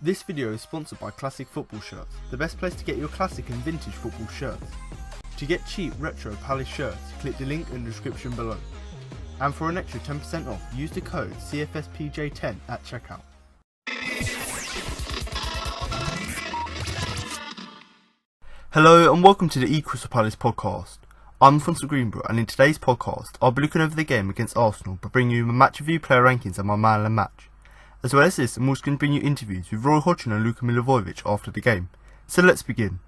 This video is sponsored by Classic Football Shirts, the best place to get your classic and vintage football shirts. To get cheap retro Palace shirts, click the link in the description below. And for an extra 10% off, use the code CFSPJ10 at checkout. Hello and welcome to the Crystal Palace podcast. I'm Alfonso Greenbrook, and in today's podcast I'll be looking over the game against Arsenal by bringing you my match review, player rankings and my man of the match. As well as this, I'm also going to bring you interviews with Roy Hodgson and Luka Milivojevic after the game. So let's begin.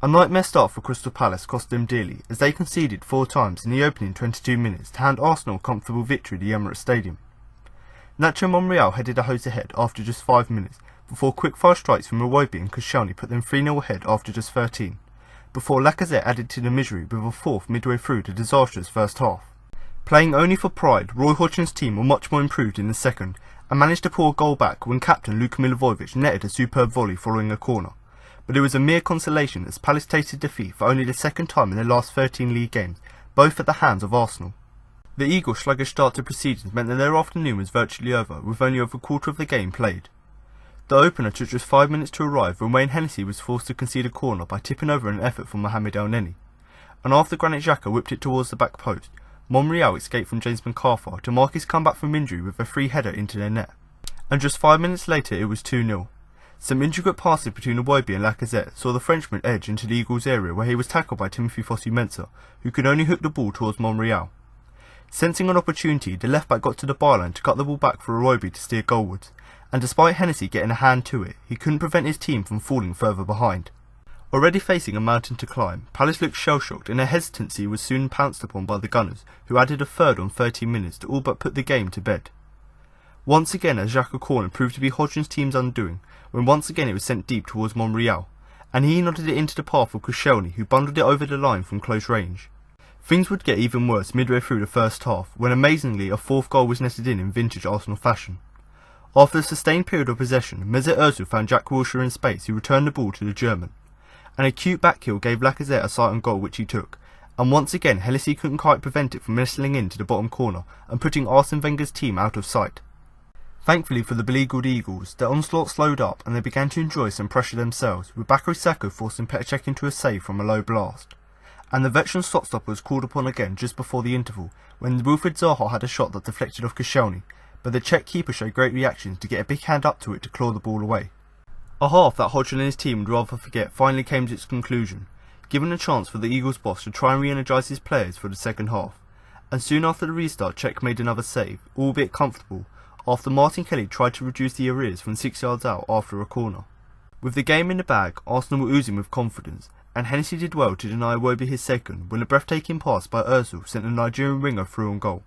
A nightmare start for Crystal Palace cost them dearly, as they conceded 4 times in the opening 22 minutes to hand Arsenal a comfortable victory at the Emirates Stadium. Nacho Monreal headed the hosts ahead after just 5 minutes, before quick-fire strikes from Iwobi and Koscielny put them 3-0 ahead after just 13, before Lacazette added to the misery with a fourth midway through the disastrous first half. Playing only for pride, Roy Hodgson's team were much more improved in the second, and managed to pull a goal back when captain Luka Milivojevic netted a superb volley following a corner. But it was a mere consolation as Palace tasted defeat for only the second time in their last 13 league games, both at the hands of Arsenal. The Eagles' sluggish start to proceedings meant that their afternoon was virtually over, with only over a quarter of the game played. The opener took just 5 minutes to arrive when Wayne Hennessy was forced to concede a corner by tipping over an effort from Mohamed Elneny. And after Granit Xhaka whipped it towards the back post, Monreal escaped from James McArthur to mark his comeback from injury with a free header into their net. And just 5 minutes later it was 2-0. Some intricate passes between Iwobi and Lacazette saw the Frenchman edge into the Eagles' area, where he was tackled by Timothy Fosu-Mensah, who could only hook the ball towards Monreal. Sensing an opportunity, the left-back got to the byline to cut the ball back for Iwobi to steer goalwards, and despite Hennessy getting a hand to it, he couldn't prevent his team from falling further behind. Already facing a mountain to climb, Palace looked shell-shocked, and their hesitancy was soon pounced upon by the Gunners, who added a third on 13 minutes to all but put the game to bed. Once again, a Xhaka corner proved to be Hodgson's team's undoing, when once again it was sent deep towards Monreal, and he nodded it into the path of Koscielny, who bundled it over the line from close range. Things would get even worse midway through the first half, when amazingly a fourth goal was netted in vintage Arsenal fashion. After a sustained period of possession, Mesut Ozil found Jack Wilshere in space, who returned the ball to the German. An acute back-heel gave Lacazette a sight on goal, which he took, and once again Hennessy couldn't quite prevent it from nestling into the bottom corner and putting Arsene Wenger's team out of sight. Thankfully for the beleaguered Eagles, their onslaught slowed up and they began to enjoy some pressure themselves, with Bakary Sakho forcing Petr Cech into a save from a low blast. And the veteran shot-stopper was called upon again just before the interval, when Wilfried Zaha had a shot that deflected off Koscielny, but the Czech keeper showed great reactions to get a big hand up to it to claw the ball away. A half that Hodgson and his team would rather forget finally came to its conclusion, giving a chance for the Eagles boss to try and re-energise his players for the second half. And soon after the restart, Cech made another save, albeit comfortable, after Martin Kelly tried to reduce the arrears from 6 yards out after a corner. With the game in the bag, Arsenal were oozing with confidence, and Hennessy did well to deny Iwobi his second when a breathtaking pass by Ozil sent the Nigerian winger through on goal.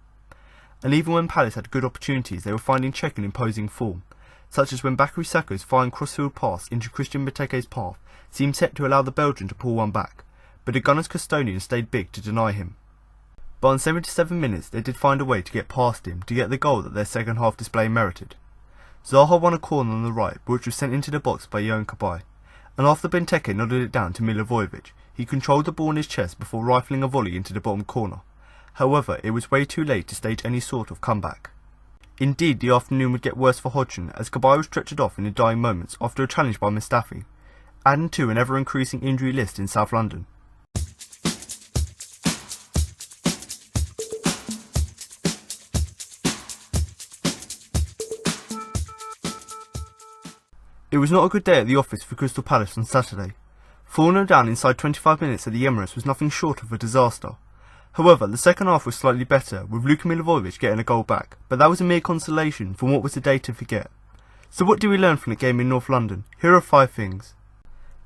And even when Palace had good opportunities, they were finding Cech in imposing form, such as when Bakary Sakho's fine crossfield pass into Christian Benteke's path seemed set to allow the Belgian to pull one back, but the Gunners' custodian stayed big to deny him. But on 77 minutes they did find a way to get past him to get the goal that their second half display merited. Zaha won a corner on the right, which was sent into the box by Yohan Cabaye, and after Benteke nodded it down to Milivojevic, he controlled the ball in his chest before rifling a volley into the bottom corner. However, it was way too late to stage any sort of comeback. Indeed, the afternoon would get worse for Hodgson, as Cabaye was stretchered off in the dying moments after a challenge by Mustafi, adding to an ever-increasing injury list in South London. It was not a good day at the office for Crystal Palace on Saturday. 4-0 down inside 25 minutes at the Emirates was nothing short of a disaster. However, the second half was slightly better, with Luka Milivojevic getting a goal back, but that was a mere consolation from what was a day to forget. So what do we learn from the game in North London? Here are 5 things.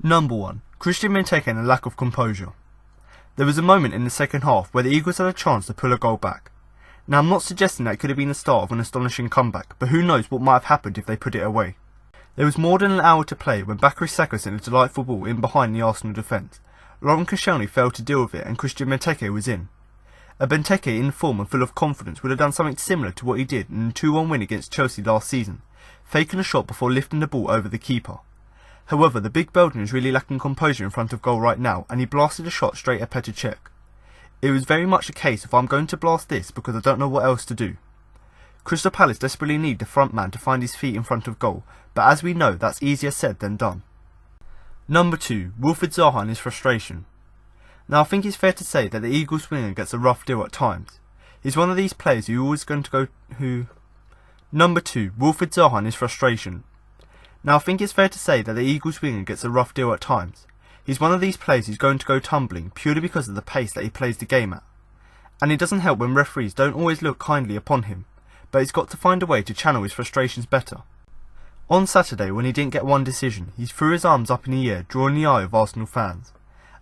Number 1. Christian Benteke and a lack of composure. There was a moment in the second half where the Eagles had a chance to pull a goal back. Now I'm not suggesting that it could have been the start of an astonishing comeback, but who knows what might have happened if they put it away. There was more than an hour to play when Bakary Saka sent a delightful ball in behind the Arsenal defence. Laurent Koscielny failed to deal with it and Christian Benteke was in. A Benteke in form and full of confidence would have done something similar to what he did in the 2-1 win against Chelsea last season, faking a shot before lifting the ball over the keeper. However, the big Belgian is really lacking composure in front of goal right now and he blasted a shot straight at Petr Cech. It was very much a case of I'm going to blast this because I don't know what else to do. Crystal Palace desperately need the front man to find his feet in front of goal, but as we know that's easier said than done. Number 2. Wilfried Zaha and his frustration. Now I think it's fair to say that the Eagles winger gets a rough deal at times. He's one of these players who always going to go Number 2. Wilfried Zaha and his frustration. Now I think it's fair to say that the Eagles winger gets a rough deal at times. He's one of these players who's going to go tumbling purely because of the pace that he plays the game at. And it doesn't help when referees don't always look kindly upon him, but he's got to find a way to channel his frustrations better. On Saturday, when he didn't get one decision, he threw his arms up in the air, drawing the eye of Arsenal fans.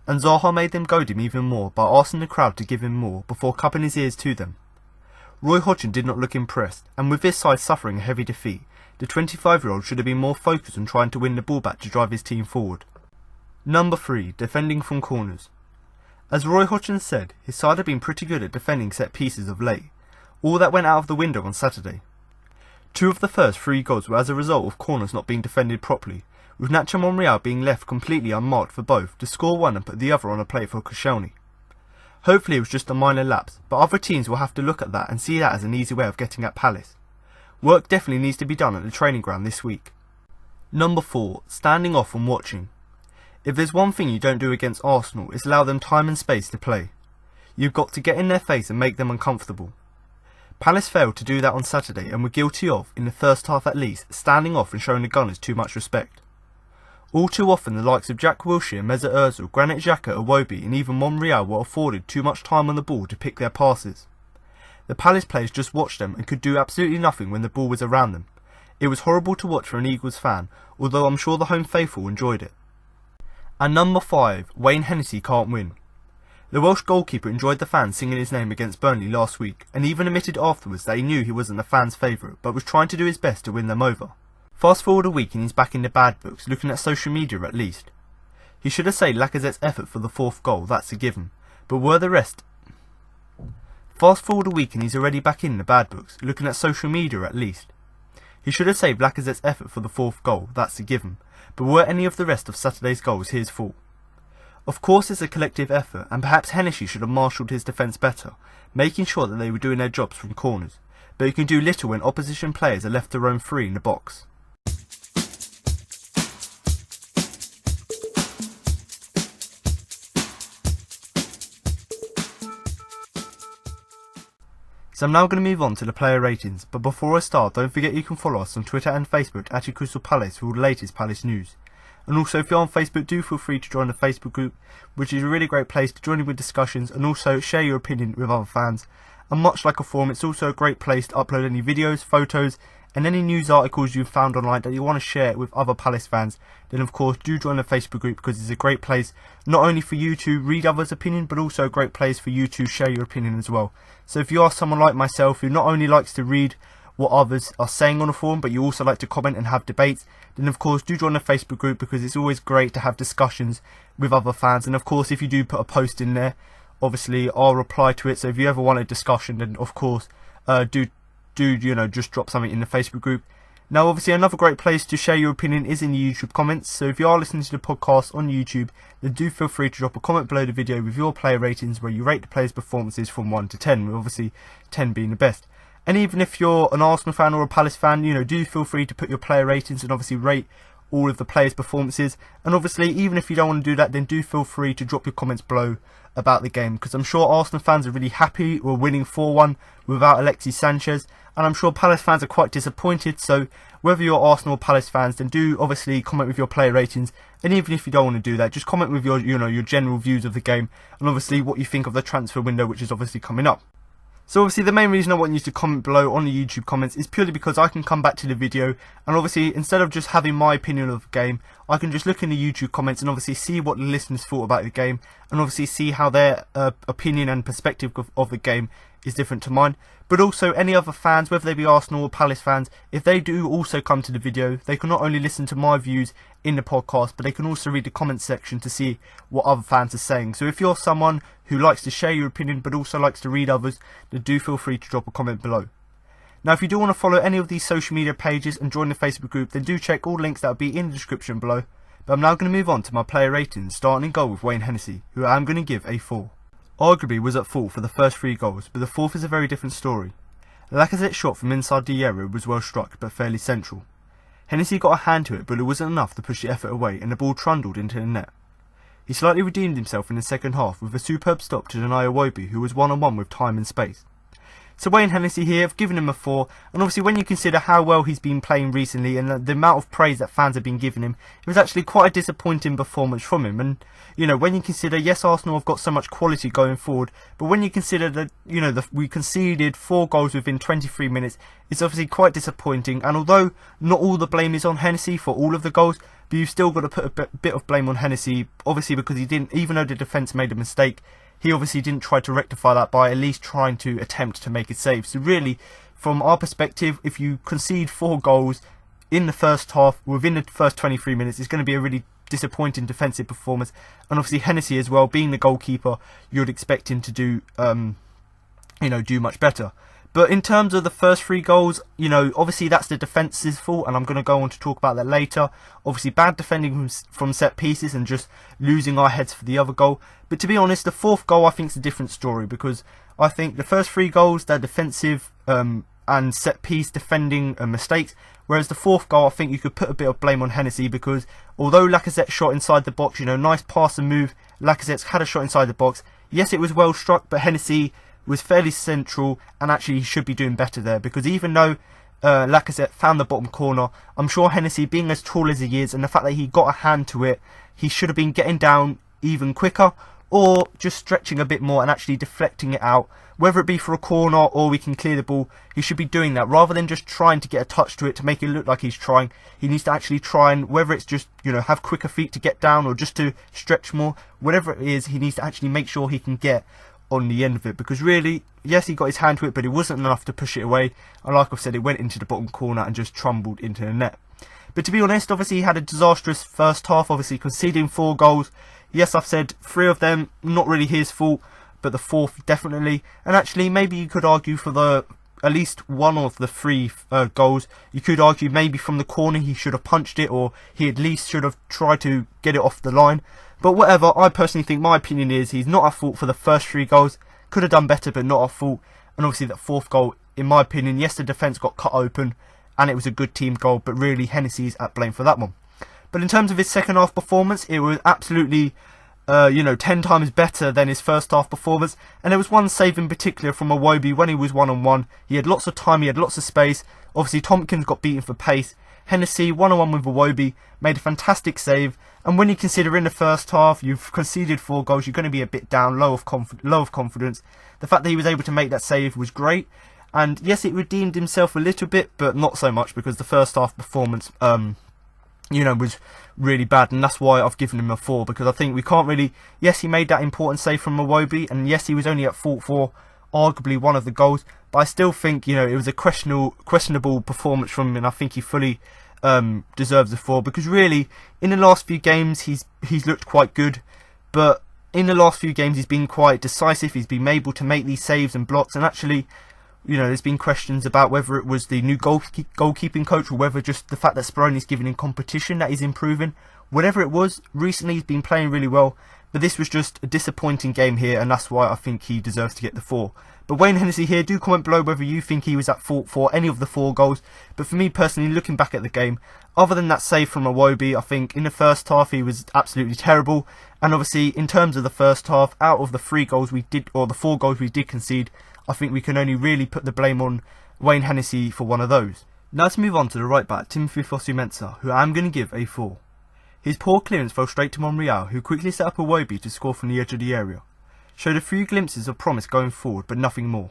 And Zaha made them goad him even more by asking the crowd to give him more before cupping his ears to them. Roy Hodgson did not look impressed, and with this side suffering a heavy defeat, the 25-year-old should have been more focused on trying to win the ball back to drive his team forward. Number 3. Defending from corners. As Roy Hodgson said, his side had been pretty good at defending set pieces of late. All that went out of the window on Saturday. 2 of the first 3 goals were as a result of corners not being defended properly, with Nacho Monreal being left completely unmarked for both to score one and put the other on a plate for Koscielny. Hopefully it was just a minor lapse, but other teams will have to look at that and see that as an easy way of getting at Palace. Work definitely needs to be done at the training ground this week. Number 4. Standing off and watching. If there's one thing you don't do against Arsenal, it's allow them time and space to play. You've got to get in their face and make them uncomfortable. Palace failed to do that on Saturday and were guilty of, in the first half at least, standing off and showing the Gunners too much respect. All too often the likes of Jack Wilshere, Mesut Ozil, Granit Xhaka, Iwobi and even Monreal were afforded too much time on the ball to pick their passes. The Palace players just watched them and could do absolutely nothing when the ball was around them. It was horrible to watch for an Eagles fan, although I'm sure the home faithful enjoyed it. And number 5, Wayne Hennessy can't win. The Welsh goalkeeper enjoyed the fans singing his name against Burnley last week and even admitted afterwards that he knew he wasn't the fans' favourite but was trying to do his best to win them over. Fast forward a week and he's back in the bad books, looking at social media at least. He should have saved Lacazette's effort for the 4th goal, that's a given, but were the rest... Fast forward a week and he's already back in the bad books, looking at social media at least. He should have saved Lacazette's effort for the 4th goal, that's a given, but were any of the rest of Saturday's goals his fault? Of course it's a collective effort and perhaps Hennessy should have marshalled his defence better, making sure that they were doing their jobs from corners, but you can do little when opposition players are left to roam free in the box. So I'm now going to move on to the player ratings, but before I start don't forget you can follow us on Twitter and Facebook at Crystal Palace for all the latest Palace news. And also if you're on Facebook do feel free to join the Facebook group, which is a really great place to join in with discussions and also share your opinion with other fans. And much like a forum, it's also a great place to upload any videos, photos and any news articles you've found online that you want to share with other Palace fans. Then of course do join the Facebook group because it's a great place not only for you to read others' opinion but also a great place for you to share your opinion as well. So if you are someone like myself who not only likes to read what others are saying on a forum but you also like to comment and have debates, then of course do join the Facebook group because it's always great to have discussions with other fans. And of course if you do put a post in there, obviously I'll reply to it, so if you ever want a discussion then of course do just drop something in the Facebook group. Now obviously another great place to share your opinion is in the YouTube comments, so if you are listening to the podcast on YouTube then do feel free to drop a comment below the video with your player ratings where you rate the players' performances from 1 to 10, with obviously 10 being the best. And even if you're an Arsenal fan or a Palace fan, do feel free to put your player ratings and obviously rate all of the players' performances. And obviously even if you don't want to do that then do feel free to drop your comments below about the game, because I'm sure Arsenal fans are really happy we're winning 4-1 without Alexis Sanchez, and I'm sure Palace fans are quite disappointed. So whether you're Arsenal or Palace fans then do obviously comment with your player ratings, and even if you don't want to do that just comment with your your general views of the game and obviously what you think of the transfer window which is obviously coming up. So obviously the main reason I want you to comment below on the YouTube comments is purely because I can come back to the video, and obviously instead of just having my opinion of the game, I can just look in the YouTube comments and obviously see what the listeners thought about the game, and obviously see how their opinion and perspective of the game is different to mine. But also any other fans, whether they be Arsenal or Palace fans, if they do also come to the video, they can not only listen to my views in the podcast, but they can also read the comments section to see what other fans are saying. So if you're someone who likes to share your opinion but also likes to read others, then do feel free to drop a comment below. Now if you do want to follow any of these social media pages and join the Facebook group, then do check all links that will be in the description below. But I'm now going to move on to my player ratings, starting in goal with Wayne Hennessy, who I'm going to give a 4. Arguably was at fault for the first 3 goals, but the fourth is a very different story. Lacazette's shot from inside the area was well struck but fairly central. Hennessy got a hand to it, but it wasn't enough to push the effort away and the ball trundled into the net. He slightly redeemed himself in the second half with a superb stop to deny Iwobi, who was one-on-one with time and space. So Wayne Hennessy here, I've given him a 4, and obviously when you consider how well he's been playing recently and the amount of praise that fans have been giving him, it was actually quite a disappointing performance from him. And you know, when you consider, yes, Arsenal have got so much quality going forward, but when you consider that, you know, we conceded 4 goals within 23 minutes, it's obviously quite disappointing. And although not all the blame is on Hennessy for all of the goals, but you've still got to put a bit of blame on Hennessy, obviously because he didn't, even though the defence made a mistake, he obviously didn't try to rectify that by at least trying to attempt to make a save. So really, from our perspective, if you concede 4 goals in the first half, within the first 23 minutes, it's going to be a really disappointing defensive performance. And obviously Hennessy as well, being the goalkeeper, you'd expect him to do, do much better. But in terms of the first 3 goals, you know, obviously that's the defence's fault, and I'm going to go on to talk about that later. Obviously bad defending from set pieces and just losing our heads for the other goal. But to be honest, the 4th goal I think is a different story, because I think the first 3 goals, they're defensive and set piece defending mistakes, whereas the 4th goal I think you could put a bit of blame on Hennessy, because although Lacazette shot inside the box, you know, nice pass and move, Lacazette's had a shot inside the box. Yes, it was well struck, but Hennessy was fairly central, and actually he should be doing better there, because even though Lacazette found the bottom corner, I'm sure Hennessy, being as tall as he is and the fact that he got a hand to it, he should have been getting down even quicker, or just stretching a bit more and actually deflecting it out, whether it be for a corner or we can clear the ball. He should be doing that rather than just trying to get a touch to it to make it look like he's trying. He needs to actually try, and whether it's just, you know, have quicker feet to get down or just to stretch more, whatever it is, he needs to actually make sure he can get on the end of it, because really, yes, he got his hand to it, but it wasn't enough to push it away, and like I've said, it went into the bottom corner and just trundled into the net. But to be honest, obviously he had a disastrous first half, obviously conceding 4 goals. Yes, I've said 3 of them not really his fault, but the 4th definitely. And actually maybe you could argue for at least 1 of the 3 goals, you could argue maybe from the corner he should have punched it, or he at least should have tried to get it off the line. But whatever, I personally think, my opinion is, he's not at fault for the first 3 goals. Could have done better, but not at fault. And obviously that 4th goal, in my opinion, yes, the defence got cut open and it was a good team goal, but really Hennessy's at blame for that one. But in terms of his second half performance, it was absolutely 10 times better than his first half performance. And there was one save in particular from Iwobi when he was one-on-one. He had lots of time, he had lots of space. Obviously Tompkins got beaten for pace. Hennessy, one-on-one with Iwobi, made a fantastic save. And when you consider in the first half you've conceded 4 goals, you're going to be a bit down, low of confidence. The fact that he was able to make that save was great. And yes, it redeemed himself a little bit, but not so much, because the first half performance, was really bad. And that's why I've given him a 4, because I think we can't really... Yes, he made that important save from Iwobi, and yes, he was only at fault for arguably one of the goals. But I still think, you know, it was a questionable performance from him, and I think he fully deserves a 4, because really in the last few games he's looked quite good, but in the last few games he's been quite decisive. He's been able to make these saves and blocks, and actually, you know, there's been questions about whether it was the new goalkeeping coach, or whether just the fact that Speroni's given him competition that he's improving. Whatever it was, recently he's been playing really well, but this was just a disappointing game here, and that's why I think he deserves to get the 4. But Wayne Hennessy here, do comment below whether you think he was at fault for any of the 4 goals. But for me personally, looking back at the game, other than that save from Iwobi, I think in the first half he was absolutely terrible. And obviously in terms of the first half, out of the 3 goals we did, or the 4 goals we did concede, I think we can only really put the blame on Wayne Hennessy for one of those. Now let's move on to the right back, Timothy Fosu-Mensah, who I'm going to give a 4. His poor clearance fell straight to Monreal, who quickly set up Iwobi to score from the edge of the area. Showed a few glimpses of promise going forward, but nothing more.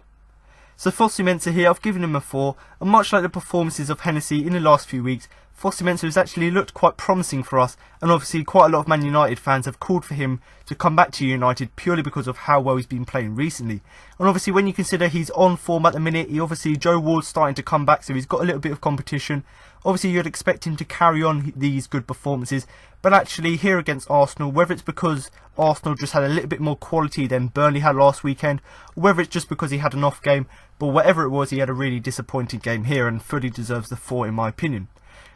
So Fosu-Mensah here, I've given him a 4, and much like the performances of Hennessy in the last few weeks, Fosu-Mensah has actually looked quite promising for us, and obviously quite a lot of Man United fans have called for him to come back to United purely because of how well he's been playing recently. And obviously when you consider he's on form at the minute, Joe Ward's starting to come back, so he's got a little bit of competition. Obviously you'd expect him to carry on these good performances, but actually here against Arsenal, whether it's because Arsenal just had a little bit more quality than Burnley had last weekend, or whether it's just because he had an off game, but whatever it was, he had a really disappointing game here and fully deserves the 4 in my opinion.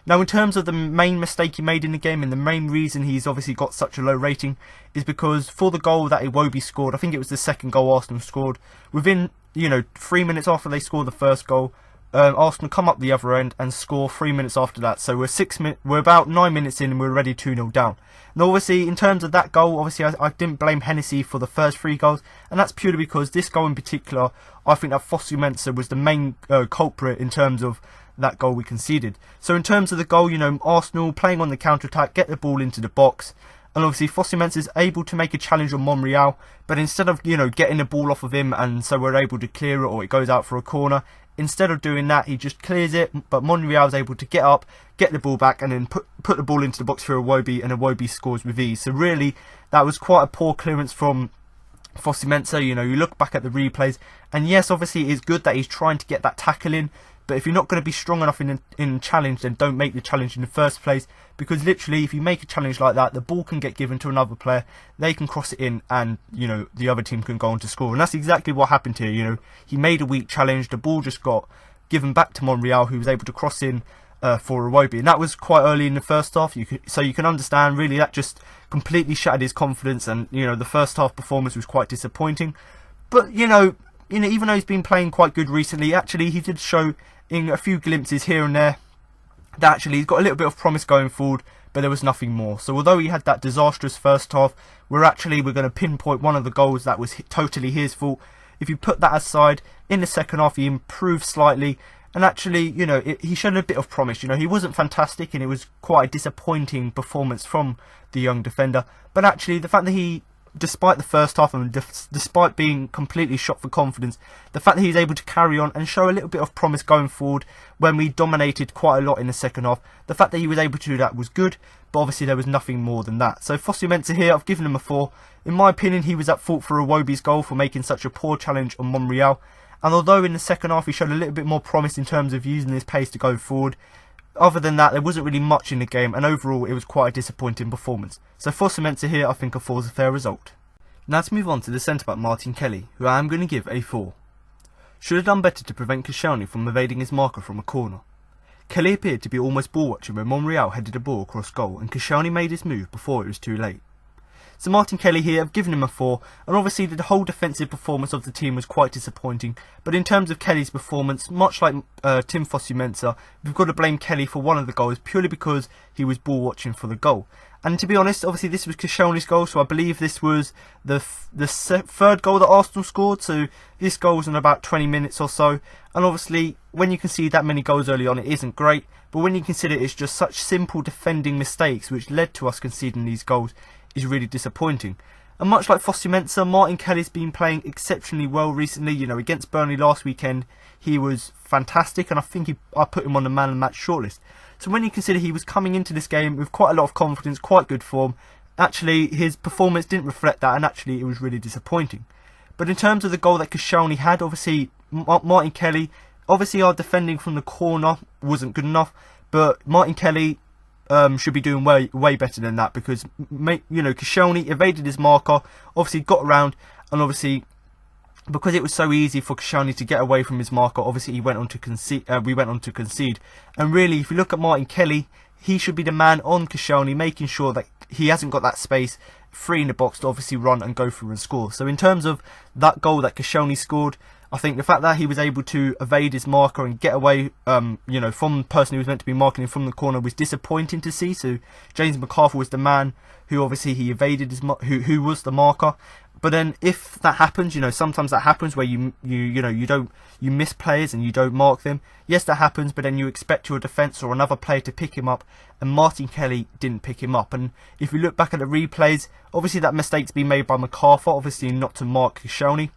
Now in terms of the main mistake he made in the game, and the main reason he's obviously got such a low rating, is because for the goal that Iwobi scored, I think it was the second goal Arsenal scored, within 3 minutes after they scored the first goal, Arsenal come up the other end and score 3 minutes after that. So we're about 9 minutes in and we're already 2-0 down. Now obviously in terms of that goal, obviously I didn't blame Hennessy for the first 3 goals, and that's purely because this goal in particular, I think that Fosu-Mensah was the main culprit in terms of that goal we conceded. So in terms of the goal, Arsenal playing on the counter-attack, get the ball into the box, and obviously Fosu-Mensah is able to make a challenge on Monreal, but instead of getting the ball off of him and so we're able to clear it or it goes out for a corner, instead of doing that he just clears it, but Monreal is able to get up, get the ball back and then put the ball into the box for Iwobi, and Iwobi scores with ease. So really that was quite a poor clearance from Fosu-Mensah. You look back at the replays, and yes, obviously it's good that he's trying to get that tackle in, but if you're not going to be strong enough in challenge, then don't make the challenge in the first place, because literally if you make a challenge like that, the ball can get given to another player, they can cross it in, and the other team can go on to score. And that's exactly what happened here. He made a weak challenge, the ball just got given back to Monreal, who was able to cross in for Iwobi, and that was quite early in the first half. So you can understand really that just completely shattered his confidence, and the first half performance was quite disappointing. But even though he's been playing quite good recently, actually he did show in a few glimpses here and there that actually he's got a little bit of promise going forward, but there was nothing more. So although he had that disastrous first half, we're going to pinpoint one of the goals that was totally his fault. If you put that aside, in the second half he improved slightly, and actually he showed a bit of promise. He wasn't fantastic, and it was quite a disappointing performance from the young defender, but actually the fact that he, despite the first half and despite being completely shot for confidence, the fact that he's able to carry on and show a little bit of promise going forward when we dominated quite a lot in the second half, the fact that he was able to do that was good, but obviously there was nothing more than that. So Fosu-Mensah here, I've given him a 4. In my opinion, he was at fault for Iwobi's goal for making such a poor challenge on Monreal, and although in the second half he showed a little bit more promise in terms of using his pace to go forward, other than that there wasn't really much in the game, and overall it was quite a disappointing performance. So Fosu-Mensah here, I think a 4 is a fair result. Now to move on to the centre-back Martin Kelly, who I am going to give a 4. Should have done better to prevent Koscielny from evading his marker from a corner. Kelly appeared to be almost ball watching when Monreal headed a ball across goal, and Koscielny made his move before it was too late. So Martin Kelly here, I've given him a 4, and obviously the whole defensive performance of the team was quite disappointing, but in terms of Kelly's performance, much like Tim Fosu-Mensah, we've got to blame Kelly for one of the goals purely because he was ball watching for the goal. And to be honest, obviously this was Koscielny's goal, so I believe this was the third goal that Arsenal scored, so this goal was in about 20 minutes or so, and obviously when you concede that many goals early on it isn't great, but when you consider it's just such simple defending mistakes which led to us conceding these goals, is really disappointing. And much like Fosu-Mensah, Martin Kelly's been playing exceptionally well recently. Against Burnley last weekend he was fantastic, and I think I put him on the man of the match shortlist. So when you consider he was coming into this game with quite a lot of confidence, quite good form, actually his performance didn't reflect that, and actually it was really disappointing. But in terms of the goal that Koscielny had, obviously Martin Kelly, obviously our defending from the corner wasn't good enough, but Martin Kelly should be doing way better than that, because Koscielny evaded his marker, obviously got around, and obviously because it was so easy for Koscielny to get away from his marker, obviously he went on to concede. We went on to concede, and really, if you look at Martin Kelly, he should be the man on Koscielny, making sure that he hasn't got that space free in the box to obviously run and go through and score. So in terms of that goal that Koscielny scored, I think the fact that he was able to evade his marker and get away, from the person who was meant to be marking him from the corner was disappointing to see. So James McArthur was the man who obviously he evaded his who was the marker. But then if that happens, sometimes that happens where you miss players and you don't mark them. Yes, that happens, but then you expect your defence or another player to pick him up, and Martin Kelly didn't pick him up. And if you look back at the replays, obviously that mistake's been made by McArthur, obviously not to mark Koscielny.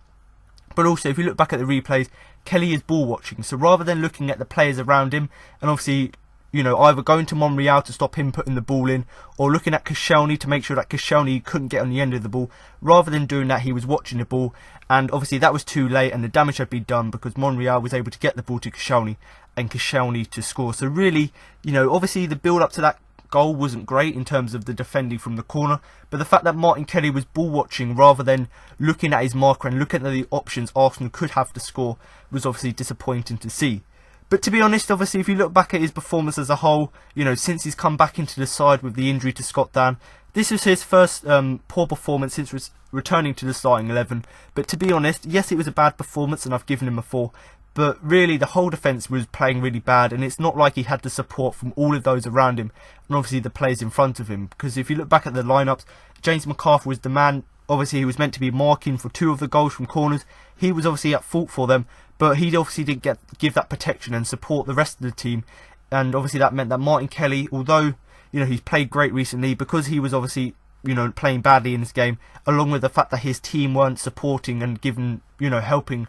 But also, if you look back at the replays, Kelly is ball watching. So rather than looking at the players around him, and obviously, you know, either going to Monreal to stop him putting the ball in, or looking at Koscielny to make sure that Koscielny couldn't get on the end of the ball, rather than doing that, he was watching the ball. And obviously that was too late, and the damage had been done because Monreal was able to get the ball to Koscielny, and Koscielny to score. So really, you know, obviously the build up to that goal wasn't great in terms of the defending from the corner, but the fact that Martin Kelly was ball watching rather than looking at his marker and looking at the options Arsenal could have to score was obviously disappointing to see. But to be honest, obviously, if you look back at his performance as a whole, you know, since he's come back into the side with the injury to Scott Dan, this was his first poor performance since returning to the starting 11. But to be honest, yes, it was a bad performance and I've given him a 4. But really, the whole defence was playing really bad, and it's not like he had the support from all of those around him, and obviously the players in front of him. Because if you look back at the lineups, James McArthur was the man. Obviously, he was meant to be marking for 2 of the goals from corners. He was obviously at fault for them, but he obviously didn't give that protection and support the rest of the team. And obviously that meant that Martin Kelly, although, you know, he's played great recently, because he was obviously, you know, playing badly in this game, along with the fact that his team weren't supporting and giving, you know, helping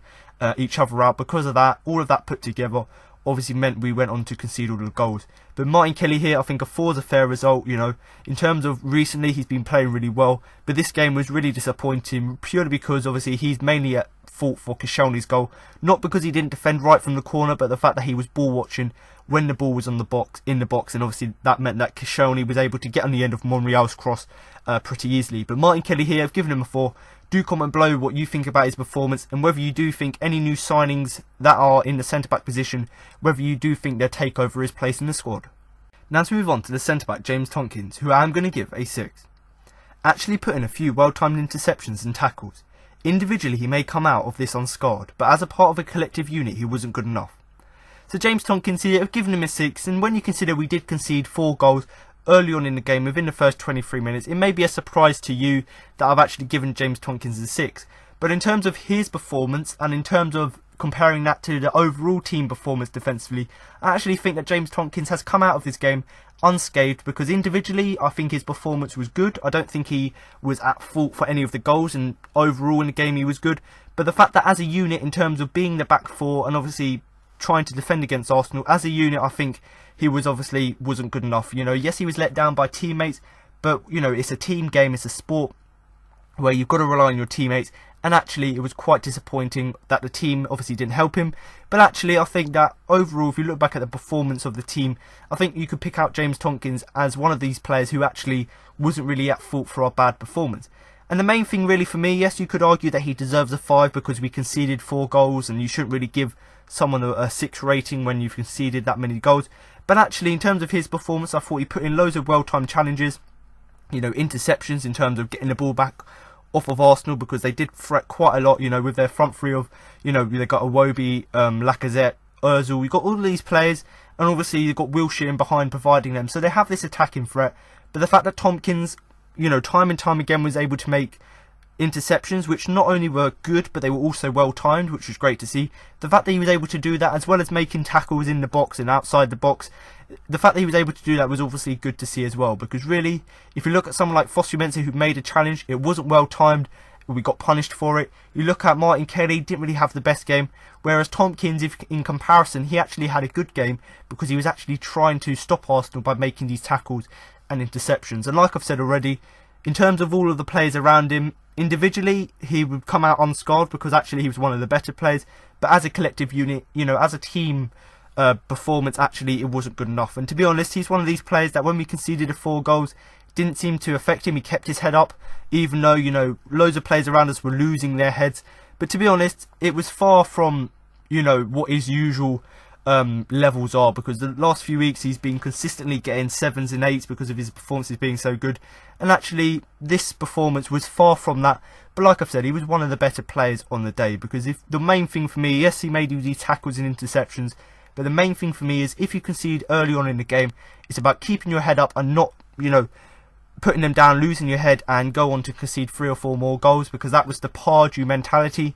each other out. Because of that, all of that put together obviously meant we went on to concede all the goals. But Martin Kelly here, I think a 4 is a fair result. You know, in terms of recently, he's been playing really well, but this game was really disappointing purely because obviously he's mainly at fault for Koscielny's goal, not because he didn't defend right from the corner, but the fact that he was ball watching when the ball was on the box, in the box, and obviously that meant that Koscielny was able to get on the end of Monreal's cross pretty easily. But Martin Kelly here, I've given him a 4. Do comment below what you think about his performance, and whether you do think any new signings that are in the centre-back position, whether you do think they'll take over his place in the squad. Now to move on to the centre-back James Tompkins, who I am going to give a 6. Actually put in a few well-timed interceptions and tackles. Individually he may come out of this unscarred, but as a part of a collective unit he wasn't good enough. So James Tompkins here, I've given him a 6, and when you consider we did concede 4 goals early on in the game within the first 23 minutes, it may be a surprise to you that I've actually given James Tompkins a 6. But in terms of his performance, and in terms of comparing that to the overall team performance defensively, I actually think that James Tompkins has come out of this game unscathed, because individually I think his performance was good. I don't think he was at fault for any of the goals, and overall in the game he was good. But the fact that as a unit, in terms of being the back 4 and obviously trying to defend against Arsenal, as a unit I think he wasn't good enough. You know, yes, he was let down by teammates, but you know, it's a team game, it's a sport where you've got to rely on your teammates. And actually it was quite disappointing that the team obviously didn't help him. But actually I think that overall, if you look back at the performance of the team, I think you could pick out James Tompkins as one of these players who actually wasn't really at fault for our bad performance. And the main thing really for me, yes, you could argue that he deserves a 5 because we conceded 4 goals, and you shouldn't really give someone a 6 rating when you've conceded that many goals. But actually in terms of his performance, I thought he put in loads of well-timed challenges, you know, interceptions in terms of getting the ball back off of Arsenal, because they did threat quite a lot, you know, with their front 3 of, you know, they got Iwobi, Lacazette, Ozil, you got all of these players, and obviously you've got Wilshere in behind providing them, so they have this attacking threat. But the fact that Tompkins, you know, time and time again was able to make interceptions, which not only were good, but they were also well timed, which was great to see. The fact that he was able to do that, as well as making tackles in the box and outside the box, the fact that he was able to do that was obviously good to see as well. Because really, if you look at someone like Fosu-Mensah, who made a challenge, it wasn't well timed, we got punished for it. You look at Martin Kelly, didn't really have the best game, whereas Tompkins, if in comparison, he actually had a good game, because he was actually trying to stop Arsenal by making these tackles and interceptions. And like I've said already, in terms of all of the players around him, individually he would come out unscarred, because actually he was one of the better players. But as a collective unit, you know, as a team performance, actually it wasn't good enough. And to be honest, he's one of these players that when we conceded the 4 goals, it didn't seem to affect him. He kept his head up, even though, you know, loads of players around us were losing their heads. But to be honest, it was far from, you know, what his usual levels are, because the last few weeks he's been consistently getting 7s and 8s because of his performances being so good. And actually this performance was far from that. But like I've said, he was one of the better players on the day, because if the main thing for me, yes, he made these tackles and interceptions, but the main thing for me is, if you concede early on in the game, it's about keeping your head up and not, you know, putting them down, losing your head and go on to concede 3 or 4 more goals, because that was the Pardew mentality.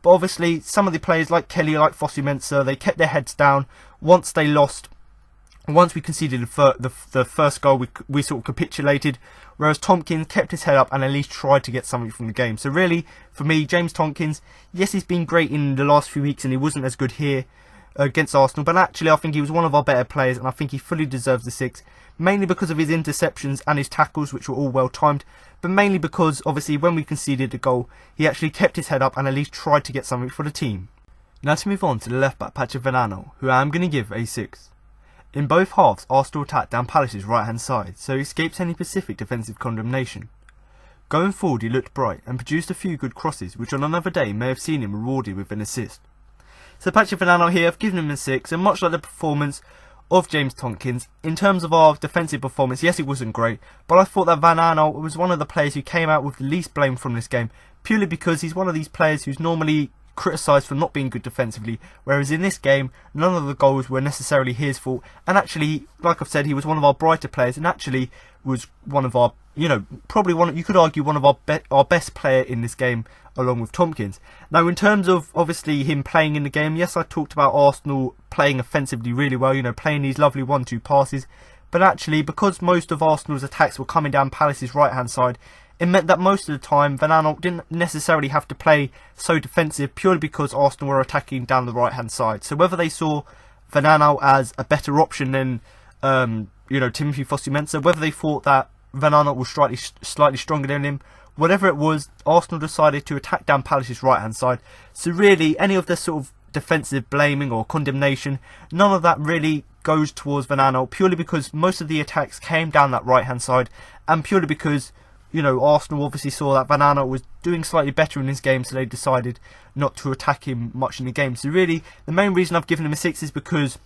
But obviously some of the players like Kelly, like Fosu-Mensah, they kept their heads down once they lost Once we conceded the first goal, we sort of capitulated, whereas Tompkins kept his head up and at least tried to get something from the game. So really, for me, James Tompkins, yes, he's been great in the last few weeks and he wasn't as good here against Arsenal, but actually I think he was one of our better players and I think he fully deserves the 6, mainly because of his interceptions and his tackles, which were all well timed, but mainly because obviously when we conceded the goal, he actually kept his head up and at least tried to get something for the team. Now to move on to the left back, Patrick Van Aanholt, who I am going to give a 6. In both halves, Arsenal attacked down Palace's right hand side, so he escapes any specific defensive condemnation. Going forward, he looked bright and produced a few good crosses, which on another day may have seen him rewarded with an assist. So Patrick Van Aanholt here, I've given him a 6, and much like the performance of James Tompkins, in terms of our defensive performance, yes, it wasn't great, but I thought that Van Aanholt was one of the players who came out with the least blame from this game, purely because he's one of these players who's normally criticised for not being good defensively, whereas in this game none of the goals were necessarily his fault, and actually, like I've said, he was one of our brighter players and actually was one of our, probably one, you could argue, one of our best player in this game along with Tompkins. Now in terms of obviously him playing in the game, yes, I talked about Arsenal playing offensively really well, playing these lovely 1-2 passes, but actually because most of Arsenal's attacks were coming down Palace's right hand side, it meant that most of the time Van Aanholt didn't necessarily have to play so defensive, purely because Arsenal were attacking down the right hand side. So whether they saw Van Aanholt as a better option than Timothy Fosu-Mensah, whether they thought that Van Aanholt was slightly stronger than him, whatever it was, Arsenal decided to attack down Palace's right hand side. So really, any of the sort of defensive blaming or condemnation, none of that really goes towards Van Aanholt, purely because most of the attacks came down that right hand side, and purely because Arsenal obviously saw that Van Aanholt was doing slightly better in this game, so they decided not to attack him much in the game. So really, the main reason I've given him a 6 is because,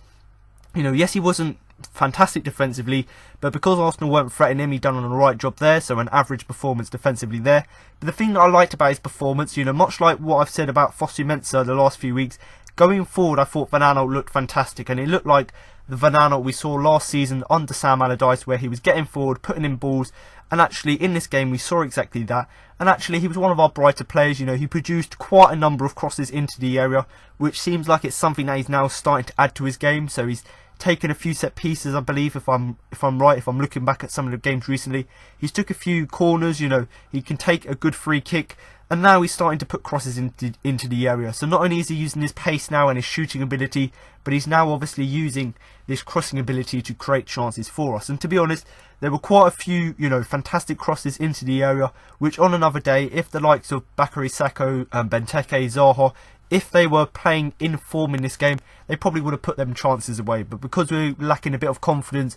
yes, he wasn't fantastic defensively, but because Arsenal weren't threatening him, he done an alright job there, so an average performance defensively there. But the thing that I liked about his performance, much like what I've said about Fosu-Mensah the last few weeks, going forward I thought Van Aanholt looked fantastic, and it looked like the Van Aanholt we saw last season under Sam Allardyce, where he was getting forward, putting in balls, and actually in this game we saw exactly that. And actually he was one of our brighter players. He produced quite a number of crosses into the area, which seems like it's something that he's now starting to add to his game. So he's taken a few set pieces, I believe, if I'm right, if I'm looking back at some of the games recently. He's took a few corners, he can take a good free kick, and now he's starting to put crosses into the area. So not only is he using his pace now and his shooting ability, but he's now obviously using this crossing ability to create chances for us. And to be honest, there were quite a few, fantastic crosses into the area, which on another day, if the likes of Bakary Sakho, Benteke, Zaha, if they were playing in form in this game, they probably would have put them chances away. But because we're lacking a bit of confidence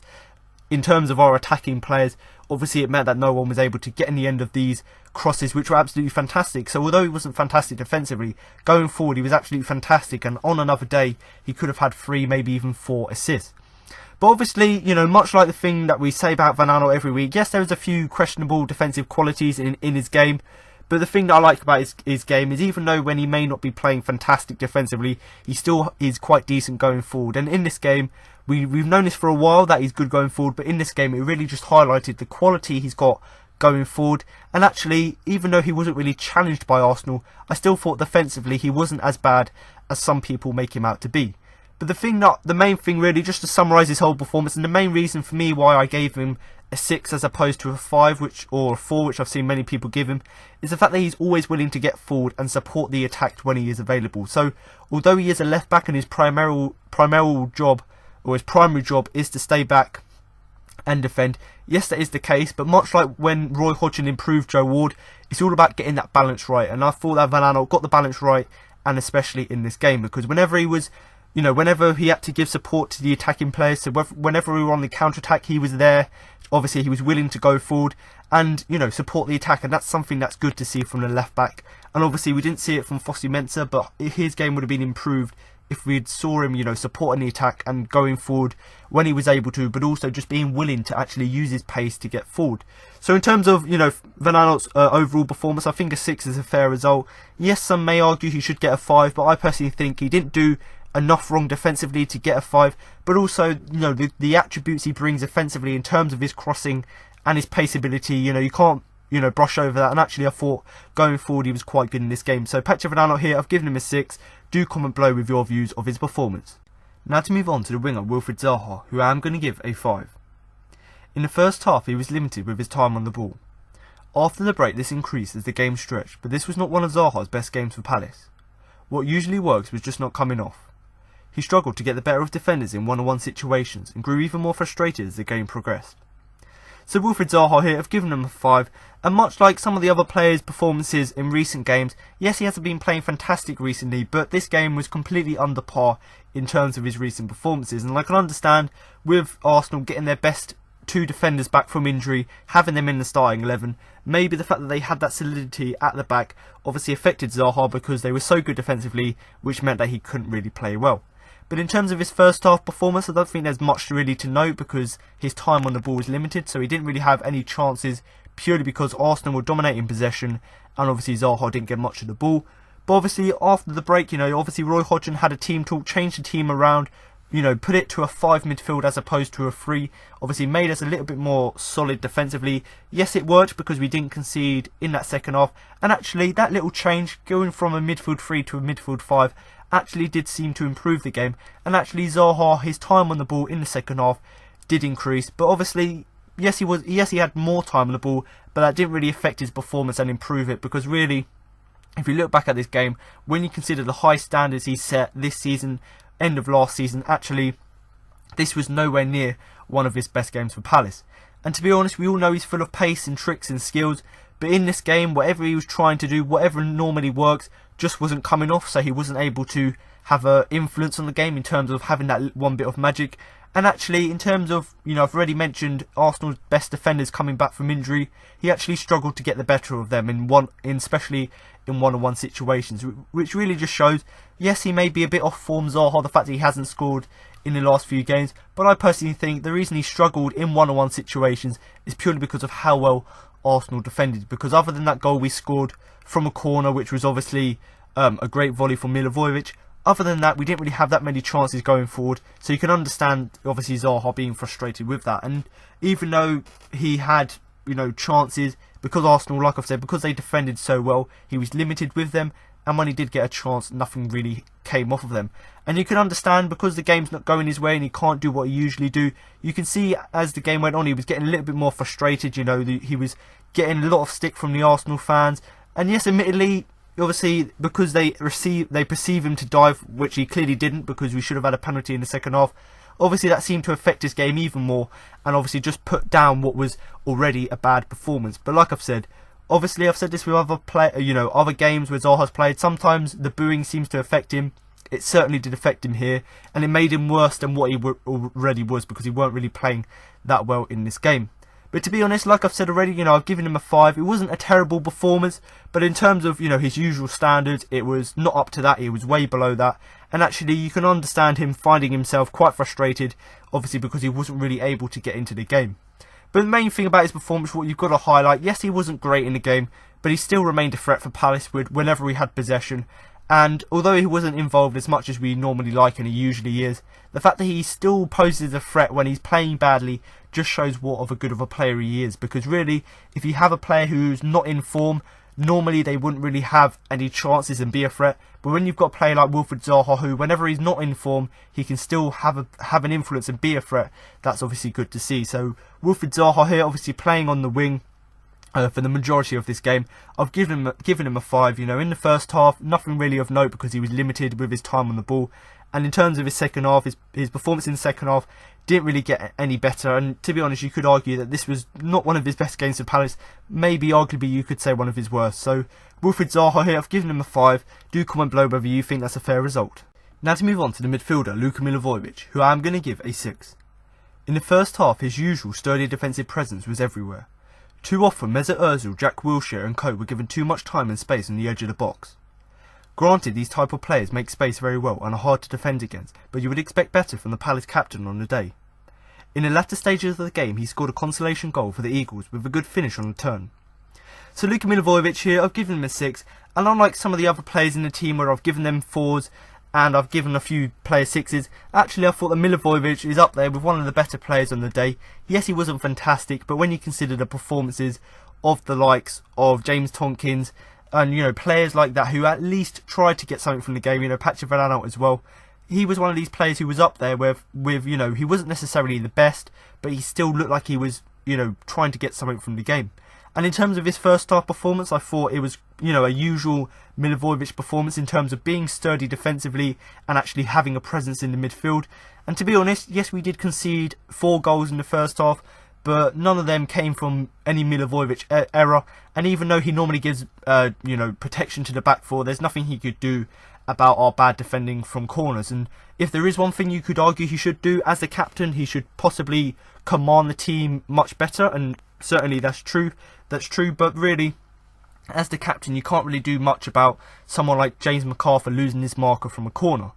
in terms of our attacking players, obviously it meant that no one was able to get in the end of these crosses, which were absolutely fantastic. So although he wasn't fantastic defensively, going forward he was absolutely fantastic, and on another day he could have had 3, maybe even 4 assists. But obviously, much like the thing that we say about Van Aanholt every week, yes, there was a few questionable defensive qualities in his game, but the thing that I like about his game is, even though when he may not be playing fantastic defensively, he still is quite decent going forward. And in this game, we've known this for a while, that he's good going forward, but in this game it really just highlighted the quality he's got going forward. And actually, even though he wasn't really challenged by Arsenal, I still thought defensively he wasn't as bad as some people make him out to be. But the main thing really, just to summarise his whole performance, and the main reason for me why I gave him a 6 as opposed to a 5 or a 4, which I've seen many people give him, is the fact that he's always willing to get forward and support the attack when he is available. So although he is a left back and his primary job is to stay back and defend, yes, that is the case, but much like when Roy Hodgson improved Joe Ward, it's all about getting that balance right, and I thought that Van Aanholt got the balance right, and especially in this game, because whenever he was, whenever he had to give support to the attacking players, so whenever we were on the counter-attack, he was there. Obviously, he was willing to go forward and, support the attack, and that's something that's good to see from the left-back. And obviously, we didn't see it from Fosu-Mensah, but his game would have been improved if we saw him, supporting the attack and going forward when he was able to, but also just being willing to actually use his pace to get forward. So in terms of, Van Aanholt's overall performance, I think a 6 is a fair result. Yes, some may argue he should get a 5, but I personally think he didn't do enough wrong defensively to get a 5, but also, the attributes he brings offensively in terms of his crossing and his pace ability, you can't, brush over that. And actually I thought going forward he was quite good in this game. So Patrick Van Aanholt here, I've given him a 6. Do comment below with your views of his performance. Now to move on to the winger Wilfried Zaha, who I am going to give a 5. In the first half he was limited with his time on the ball. After the break this increased as the game stretched, but this was not one of Zaha's best games for Palace. What usually works was just not coming off. He struggled to get the better of defenders in one-on-one situations and grew even more frustrated as the game progressed. So Wilfried Zaha here, I've given him a 5, and much like some of the other players' performances in recent games, yes, he hasn't been playing fantastic recently, but this game was completely under par in terms of his recent performances, and I can understand with Arsenal getting their best 2 defenders back from injury, having them in the starting 11, maybe the fact that they had that solidity at the back obviously affected Zaha because they were so good defensively, which meant that he couldn't really play well. But in terms of his first half performance, I don't think there's much really to note because his time on the ball was limited, so he didn't really have any chances purely because Arsenal were dominating possession and obviously Zaha didn't get much of the ball. But obviously after the break, obviously Roy Hodgson had a team talk, changed the team around, put it to a 5 midfield as opposed to a 3. Obviously made us a little bit more solid defensively. Yes, it worked because we didn't concede in that second half, and actually that little change going from a midfield 3 to a midfield 5 actually did seem to improve the game, and actually Zaha, his time on the ball in the second half did increase, but obviously yes he had more time on the ball, but that didn't really affect his performance and improve it, because really if you look back at this game, when you consider the high standards he set this season, end of last season, actually this was nowhere near one of his best games for Palace. And to be honest, we all know he's full of pace and tricks and skills, but in this game whatever he was trying to do, whatever normally works, just wasn't coming off, so he wasn't able to have an influence on the game in terms of having that one bit of magic. And actually in terms of, I've already mentioned Arsenal's best defenders coming back from injury, he actually struggled to get the better of them especially in one-on-one situations, which really just shows, yes, he may be a bit off form, Zaha, the fact that he hasn't scored in the last few games, but I personally think the reason he struggled in one-on-one situations is purely because of how well Arsenal defended, because other than that goal we scored from a corner, which was obviously a great volley from Milivojevic, other than that we didn't really have that many chances going forward, so you can understand obviously Zaha being frustrated with that. And even though he had chances, because Arsenal, like I've said, because they defended so well, he was limited with them, and when he did get a chance, nothing really came off of them. And you can understand, because the game's not going his way and he can't do what he usually do, you can see as the game went on he was getting a little bit more frustrated. He was getting a lot of stick from the Arsenal fans, and yes, admittedly, obviously because they perceive him to dive, which he clearly didn't, because we should have had a penalty in the second half. Obviously that seemed to affect his game even more, and obviously just put down what was already a bad performance. But like I've said, obviously I've said this with other games where Zaha's played, sometimes the booing seems to affect him. It certainly did affect him here, and it made him worse than what he already was, because he weren't really playing that well in this game. But to be honest, like I've said already, I've given him a 5. It wasn't a terrible performance, but in terms of, his usual standards, it was not up to that. It was way below that. And actually, you can understand him finding himself quite frustrated, obviously because he wasn't really able to get into the game. But the main thing about his performance, what you've got to highlight, yes, he wasn't great in the game, but he still remained a threat for Palace whenever he had possession. And although he wasn't involved as much as we normally like, and he usually is, the fact that he still poses a threat when he's playing badly just shows what of a good of a player he is. Because really, if you have a player who's not in form, normally they wouldn't really have any chances and be a threat. But when you've got a player like Wilfried Zaha, who whenever he's not in form, he can still have an influence and be a threat, that's obviously good to see. So Wilfried Zaha here, obviously playing on the wing for the majority of this game, I've given him a 5. In the first half, nothing really of note because he was limited with his time on the ball. And in terms of his second half, his performance in the second half didn't really get any better. And to be honest, you could argue that this was not one of his best games for Palace. Maybe, arguably, you could say one of his worst. So Wilfried Zaha here, I've given him a 5. Do comment below whether you think that's a fair result. Now to move on to the midfielder, Luka Milivojevic, who I am going to give a 6. In the first half, his usual sturdy defensive presence was everywhere. Too often, Mesut Ozil, Jack Wilshere and co were given too much time and space on the edge of the box. Granted, these type of players make space very well and are hard to defend against, but you would expect better from the Palace captain on the day. In the latter stages of the game, he scored a consolation goal for the Eagles with a good finish on the turn. So Luka Milivojevic here, I've given him a 6, and unlike some of the other players in the team where I've given them 4s and I've given a few player 6s, actually I thought that Milivojevic is up there with one of the better players on the day. Yes, he wasn't fantastic, but when you consider the performances of the likes of James Tompkins and players like that who at least tried to get something from the game, Patrick Van Aanholt as well, he was one of these players who was up there with you know, he wasn't necessarily the best, but he still looked like he was, you know, trying to get something from the game. And in terms of his first half performance, I thought it was, you know, a usual Milivojevic performance in terms of being sturdy defensively and actually having a presence in the midfield. And to be honest, yes, we did concede 4 goals in the first half, but none of them came from any Milivojevic error. And even though he normally gives, you know, protection to the back four, there's nothing he could do about our bad defending from corners. And if there is one thing you could argue he should do as the captain, he should possibly command the team much better, and certainly that's true, but really, as the captain, you can't really do much about someone like James McArthur losing his marker from a corner.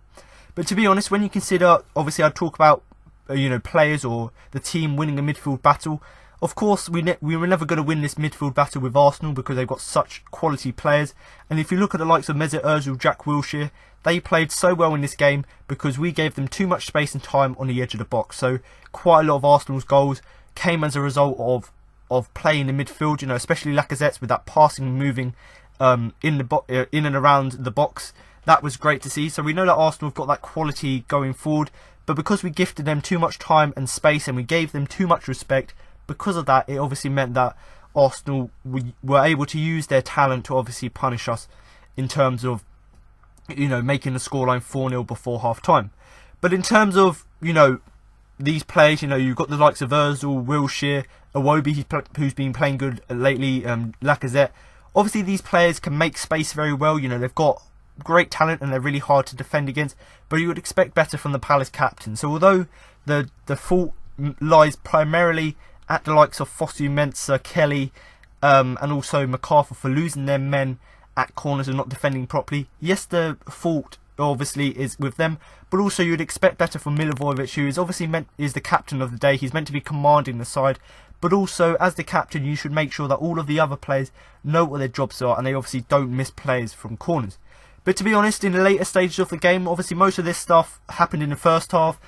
But to be honest, when you consider, obviously I'd talk about, you know, players or the team winning a midfield battle, of course we were never going to win this midfield battle with Arsenal because they've got such quality players. And if you look at the likes of Mesut Ozil, Jack Wilshere, they played so well in this game because we gave them too much space and time on the edge of the box. So quite a lot of Arsenal's goals came as a result of playing in midfield, you know, especially Lacazette's with that passing and moving in and around the box. That was great to see. So we know that Arsenal have got that quality going forward, but because we gifted them too much time and space and we gave them too much respect, because of that, it obviously meant that Arsenal were able to use their talent to obviously punish us in terms of, you know, making the scoreline 4-0 before half-time. But in terms of, you know, these players, you know, you've got the likes of Ozil, Wilshere, Iwobi, who's been playing good lately, Lacazette. Obviously, these players can make space very well. You know, they've got great talent and they're really hard to defend against, but you would expect better from the Palace captain. So although the fault lies primarily at the likes of Fosu Mensah, Kelly, and also McArthur for losing their men at corners and not defending properly, yes, the fault obviously is with them, but also you'd expect better from Milivojevic, who is obviously is the captain of the day. He's meant to be commanding the side, but also as the captain you should make sure that all of the other players know what their jobs are and they obviously don't miss players from corners. But to be honest, in the later stages of the game, obviously most of this stuff happened in the first half.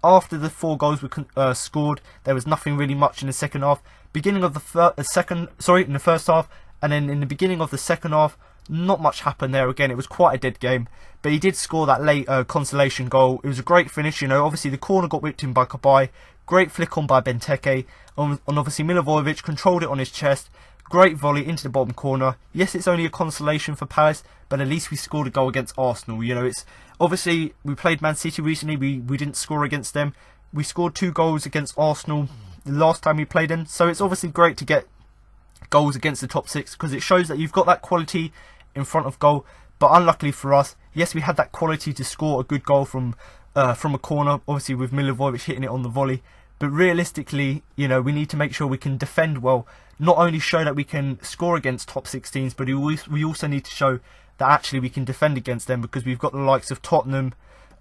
After the 4 goals were scored, there was nothing really much in the second half. In the first half, and then in the beginning of the second half, not much happened there. Again, it was quite a dead game, but he did score that late consolation goal. It was a great finish, you know. Obviously the corner got whipped in by Kabay, great flick on by Benteke, and obviously Milivojevic controlled it on his chest. Great volley into the bottom corner. Yes, it's only a consolation for Palace, but at least we scored a goal against Arsenal. You know, it's obviously we played Man City recently. We didn't score against them. We scored 2 goals against Arsenal the last time we played them. So it's obviously great to get goals against the top 6 because it shows that you've got that quality in front of goal. But unluckily for us, yes, we had that quality to score a good goal from a corner. Obviously with Milivojevic hitting it on the volley. But realistically, you know, we need to make sure we can defend well. Not only show that we can score against top 16s, but we also need to show that actually we can defend against them, because we've got the likes of Tottenham,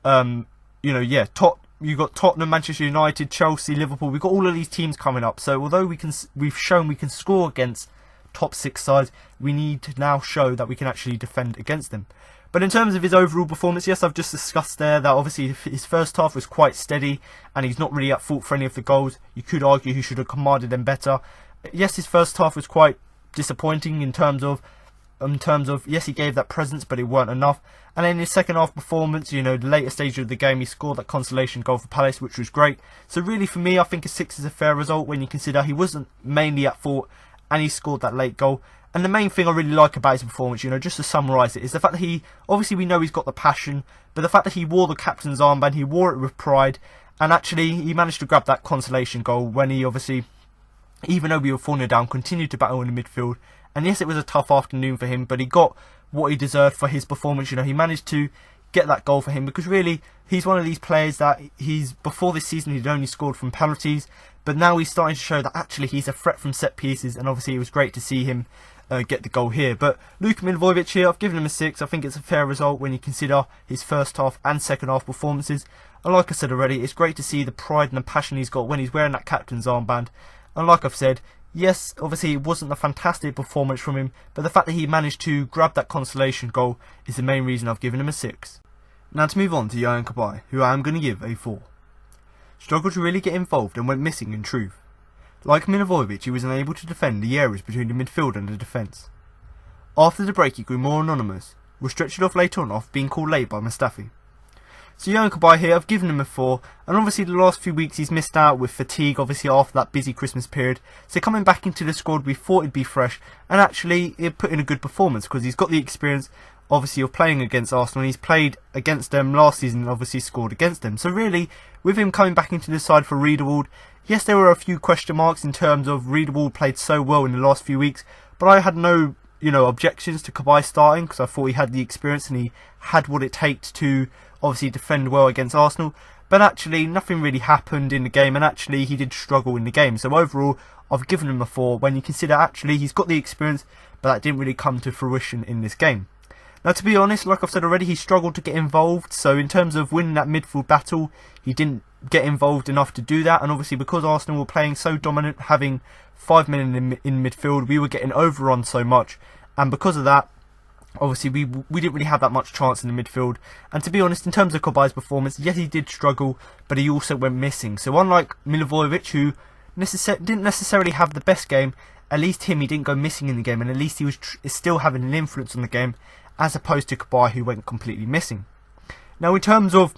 you've got Tottenham, Manchester United, Chelsea, Liverpool. We've got all of these teams coming up. So although we've shown we can score against top 6 sides, we need to now show that we can actually defend against them. But in terms of his overall performance, yes, I've just discussed there that obviously his first half was quite steady and he's not really at fault for any of the goals. You could argue he should have commanded them better. Yes, his first half was quite disappointing in terms of yes, he gave that presence, but it weren't enough. And then his second half performance, you know, the later stage of the game, he scored that consolation goal for Palace, which was great. So really for me, I think a 6 is a fair result when you consider he wasn't mainly at fault and he scored that late goal. And the main thing I really like about his performance, you know, just to summarise it, is the fact that he, obviously we know he's got the passion, but the fact that he wore the captain's armband, he wore it with pride, and actually he managed to grab that consolation goal when he obviously, even though we were 4-0 down, continued to battle in the midfield. And yes, it was a tough afternoon for him, but he got what he deserved for his performance. You know, he managed to get that goal for him, because really, he's one of these players that before this season he'd only scored from penalties, but now he's starting to show that actually he's a threat from set pieces, and obviously it was great to see him get the goal here. But Luka Milivojevic here, I've given him a 6. I think it's a fair result when you consider his first half and second half performances. And like I said already, it's great to see the pride and the passion he's got when he's wearing that captain's armband. And like I've said, yes, obviously it wasn't a fantastic performance from him, but the fact that he managed to grab that consolation goal is the main reason I've given him a 6. Now to move on to Yaya Kabay, who I am going to give a 4. Struggled to really get involved and went missing in truth. Like Milivojevic, he was unable to defend the areas between the midfield and the defence. After the break he grew more anonymous, was stretched off later on after being called late by Mustafi. So Yohan Cabaye here, I've given him a 4, and obviously the last few weeks he's missed out with fatigue, obviously after that busy Christmas period. So coming back into the squad, we thought he'd be fresh, and actually he put in a good performance because he's got the experience, obviously, of playing against Arsenal. He's played against them last season and obviously scored against them. So really, with him coming back into the side for Riedewald, yes, there were a few question marks in terms of Riedewald played so well in the last few weeks, but I had no objections to Cabaye starting because I thought he had the experience and he had what it takes to obviously defend well against Arsenal. But actually nothing really happened in the game, and actually he did struggle in the game. So overall I've given him a 4 when you consider actually he's got the experience, but that didn't really come to fruition in this game. Now, to be honest, like I've said already, he struggled to get involved. So in terms of winning that midfield battle, he didn't get involved enough to do that. And obviously because Arsenal were playing so dominant, having 5 men in midfield, we were getting overrun so much. And because of that, obviously we didn't really have that much chance in the midfield. And to be honest, in terms of Cabaye's performance, yes, he did struggle, but he also went missing. So unlike Milivojevic, who didn't necessarily have the best game, at least he didn't go missing in the game, and at least he was still having an influence on the game, as opposed to Cabaye, who went completely missing. Now, in terms of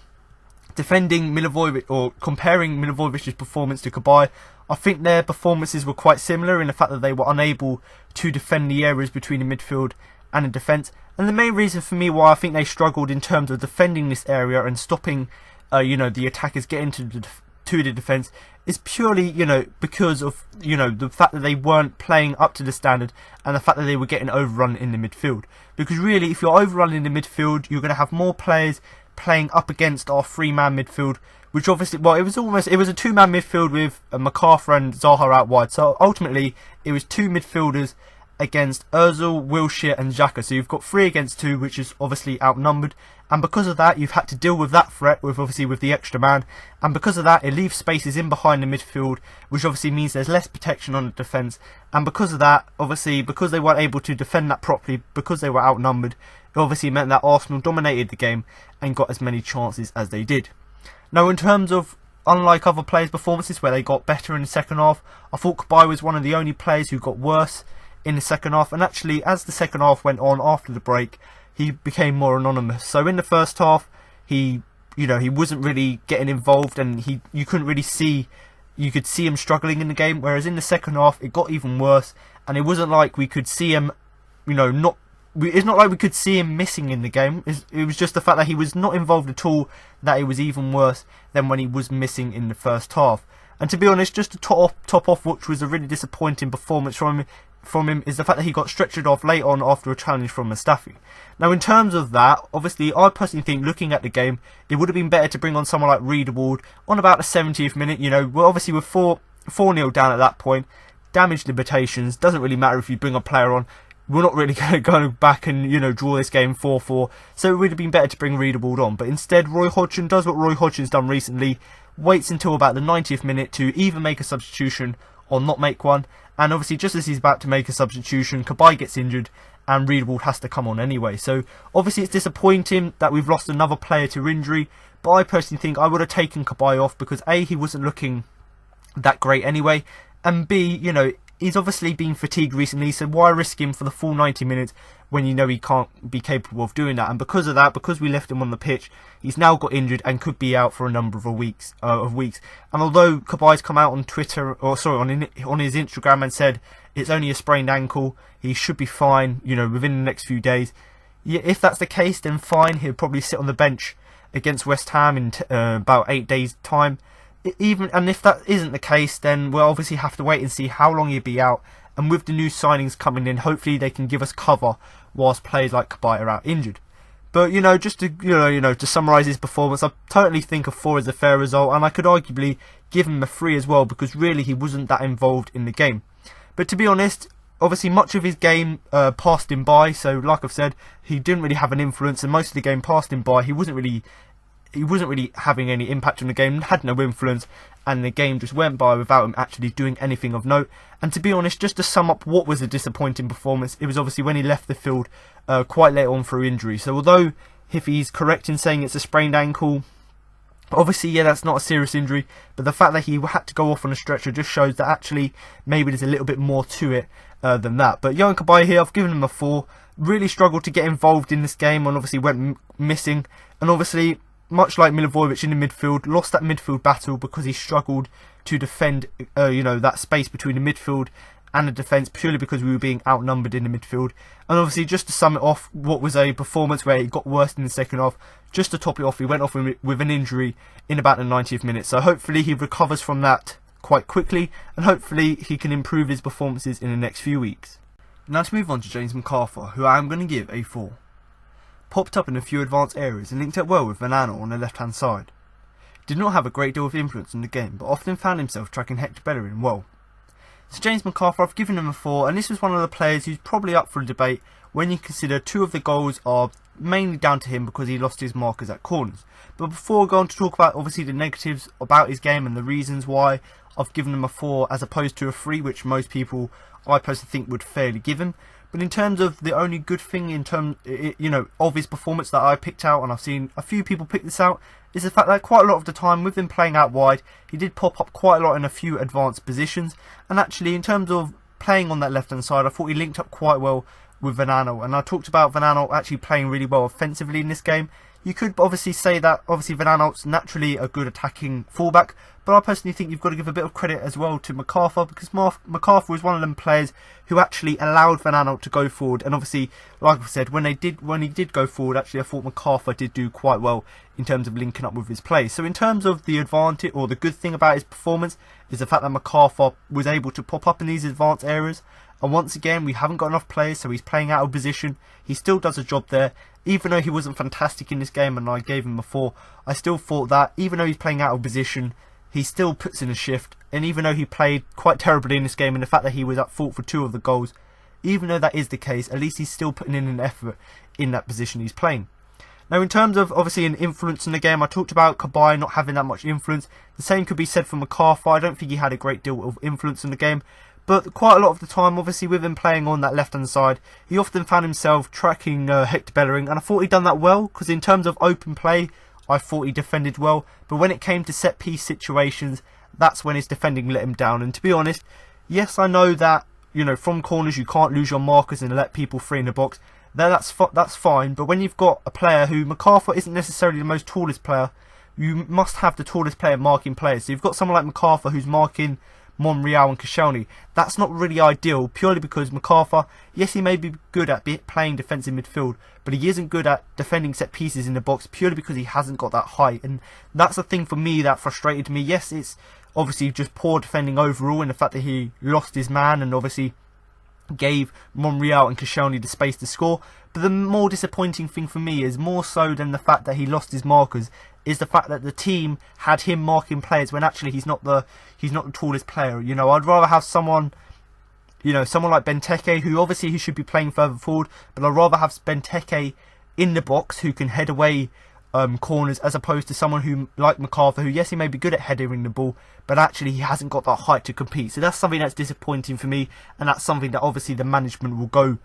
defending Milivojevic, or comparing Milivojevic's performance to Cabaye, I think their performances were quite similar in the fact that they were unable to defend the areas between the midfield and the defence. And the main reason for me why I think they struggled in terms of defending this area and stopping, the attackers getting to the defence is purely, because of, the fact that they weren't playing up to the standard and the fact that they were getting overrun in the midfield. Because really, if you're overrun in the midfield, you're going to have more players playing up against our 3-man midfield, which obviously, well, it was a 2-man midfield with MacArthur and Zaha out wide. So ultimately, it was 2 midfielders against Ozil, Wilshere and Xhaka. So you've got 3 against 2, which is obviously outnumbered. And because of that, you've had to deal with that threat with the extra man. And because of that, it leaves spaces in behind the midfield, which obviously means there's less protection on the defence. And because of that, obviously, because they weren't able to defend that properly, because they were outnumbered, it obviously meant that Arsenal dominated the game and got as many chances as they did. Now, in terms of, unlike other players' performances where they got better in the second half, I thought Cabaye was one of the only players who got worse in the second half. And actually, as the second half went on after the break, he became more anonymous. So in the first half, he wasn't really getting involved, and you couldn't really see, you could see him struggling in the game. Whereas in the second half, it got even worse, and it wasn't like we could see him, it's not like we could see him missing in the game. It was just the fact that he was not involved at all, that it was even worse than when he was missing in the first half. And to be honest, just to top off, which was a really disappointing performance from him, is the fact that he got stretchered off late on after a challenge from Mustafi. Now, in terms of that, obviously, I personally think, looking at the game, it would have been better to bring on someone like Riedewald on about the 70th minute. We're obviously with 4-0 down at that point. Damage limitations, doesn't really matter if you bring a player on. We're not really going to go back and, draw this game 4-4. So it would have been better to bring Riedewald on. But instead, Roy Hodgson does what Roy Hodgson's done recently. Waits until about the 90th minute to either make a substitution or not make one. And obviously, just as he's about to make a substitution, Cabaye gets injured and Riedewald has to come on anyway. So obviously it's disappointing that we've lost another player to injury. But I personally think I would have taken Cabaye off because A, he wasn't looking that great anyway. And B, he's obviously been fatigued recently, so why risk him for the full 90 minutes when he can't be capable of doing that? And because of that, because we left him on the pitch, he's now got injured and could be out for a number of weeks. And although Cabaye's come out on Twitter, on his Instagram and said it's only a sprained ankle, he should be fine, within the next few days. Yeah, if that's the case, then fine. He'll probably sit on the bench against West Ham in about 8 days' time. And if that isn't the case, then we'll obviously have to wait and see how long he'll be out. And with the new signings coming in, hopefully they can give us cover whilst players like Cabaye are out injured. But just to summarise his performance, I totally think a 4 is a fair result, and I could arguably give him a 3 as well, because really he wasn't that involved in the game. But to be honest, obviously much of his game passed him by. So like I've said, he didn't really have an influence, and most of the game passed him by. He wasn't really having any impact on the game, had no influence, and the game just went by without him actually doing anything of note. And to be honest, just to sum up what was a disappointing performance, it was obviously when he left the field quite late on through injury. So although if he's correct in saying it's a sprained ankle, obviously, yeah, that's not a serious injury, but the fact that he had to go off on a stretcher just shows that actually maybe there's a little bit more to it than that. But Yohan Cabaye here, I've given him a 4. Really struggled to get involved in this game and obviously went missing. And obviously, much like Milivojevic in the midfield, lost that midfield battle because he struggled to defend, that space between the midfield and the defence, purely because we were being outnumbered in the midfield. And obviously, just to sum it off, what was a performance where it got worse in the second half, just to top it off, he went off with an injury in about the 90th minute. So hopefully he recovers from that quite quickly, and hopefully he can improve his performances in the next few weeks. Now to move on to James McArthur, who I am going to give a 4. Popped up in a few advanced areas and linked up well with Van Aanholt on the left hand side. Did not have a great deal of influence in the game, but often found himself tracking Hector Bellerin well. So James McArthur, I've given him a 4, and this was one of the players who's probably up for a debate when you consider 2 of the goals are mainly down to him because he lost his markers at corners. But before I go on to talk about obviously the negatives about his game and the reasons why I've given him a 4 as opposed to a 3, which most people I personally think would fairly give him. But in terms of the only good thing in terms, of his performance that I picked out, and I've seen a few people pick this out, is the fact that quite a lot of the time with him playing out wide, he did pop up quite a lot in a few advanced positions. And actually, in terms of playing on that left hand side, I thought he linked up quite well with Van Aanholt. And I talked about Van Aanholt actually playing really well offensively in this game. You could obviously say that obviously Van Aanholt's naturally a good attacking fullback, but I personally think you've got to give a bit of credit as well to McArthur, because McArthur was one of them players who actually allowed Van Aanholt to go forward. And obviously, like I said, when he did go forward, actually I thought McArthur did do quite well in terms of linking up with his play. So in terms of the advantage or the good thing about his performance is the fact that McArthur was able to pop up in these advanced areas. And once again, we haven't got enough players, so he's playing out of position. He still does a job there. Even though he wasn't fantastic in this game and I gave him a 4, I still thought that even though he's playing out of position, he still puts in a shift. And even though he played quite terribly in this game, and the fact that he was at fault for 2 of the goals, even though that is the case, at least he's still putting in an effort in that position he's playing. Now in terms of obviously an influence in the game, I talked about Kabay not having that much influence. The same could be said for McArthur. I don't think he had a great deal of influence in the game. But quite a lot of the time, obviously with him playing on that left-hand side, he often found himself tracking Hector Bellerin. And I thought he'd done that well, because in terms of open play, I thought he defended well. But when it came to set-piece situations, that's when his defending let him down. And to be honest, yes, I know that, from corners you can't lose your markers and let people free in the box. That's fine. But when you've got a player who, McArthur isn't necessarily the most tallest player, you must have the tallest player marking players. So you've got someone like McArthur who's marking Monreal and Koscielny. That's not really ideal, purely because McArthur, yes, he may be good at playing defensive midfield, but he isn't good at defending set pieces in the box, purely because he hasn't got that height. And that's the thing for me that frustrated me. Yes, it's obviously just poor defending overall, in the fact that he lost his man and obviously gave Monreal and Koscielny the space to score. But the more disappointing thing for me is, more so than the fact that he lost his markers, is the fact that the team had him marking players when actually he's not the tallest player. I'd rather have someone like Benteke, who obviously he should be playing further forward, but I'd rather have Benteke in the box who can head away corners, as opposed to someone who, like McArthur, who, yes, he may be good at heading the ball, but actually he hasn't got that height to compete. So that's something that's disappointing for me, and that's something that obviously the management will go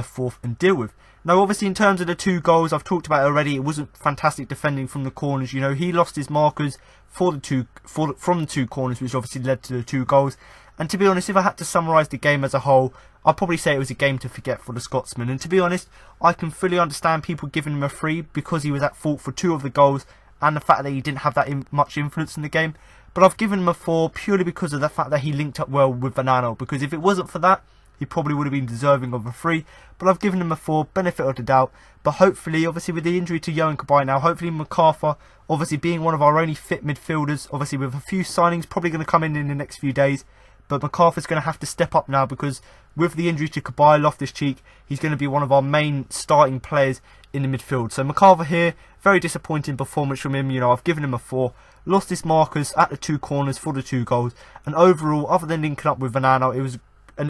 forth and deal with. Now, obviously, in terms of the 2 goals, I've talked about it already. It wasn't fantastic defending from the corners. He lost his markers from the 2 corners, which obviously led to the 2 goals. And to be honest, if I had to summarise the game as a whole, I'd probably say it was a game to forget for the Scotsman. And to be honest, I can fully understand people giving him a 3 because he was at fault for 2 of the goals and the fact that he didn't have that much influence in the game. But I've given him a 4 purely because of the fact that he linked up well with Van Aanholt. Because if it wasn't for that, he probably would have been deserving of a 3. But I've given him a 4, benefit of the doubt. But hopefully, obviously with the injury to Yohan Kabay now, hopefully McArthur, obviously being one of our only fit midfielders, obviously with a few signings probably going to come in the next few days. But McArthur's going to have to step up now, because with the injury to Kabay, Loftus-Cheek, he's going to be one of our main starting players in the midfield. So McArthur here, very disappointing performance from him. I've given him a 4. Lost his markers at the 2 corners for the 2 goals. And overall, other than linking up with Van Aanholt, it was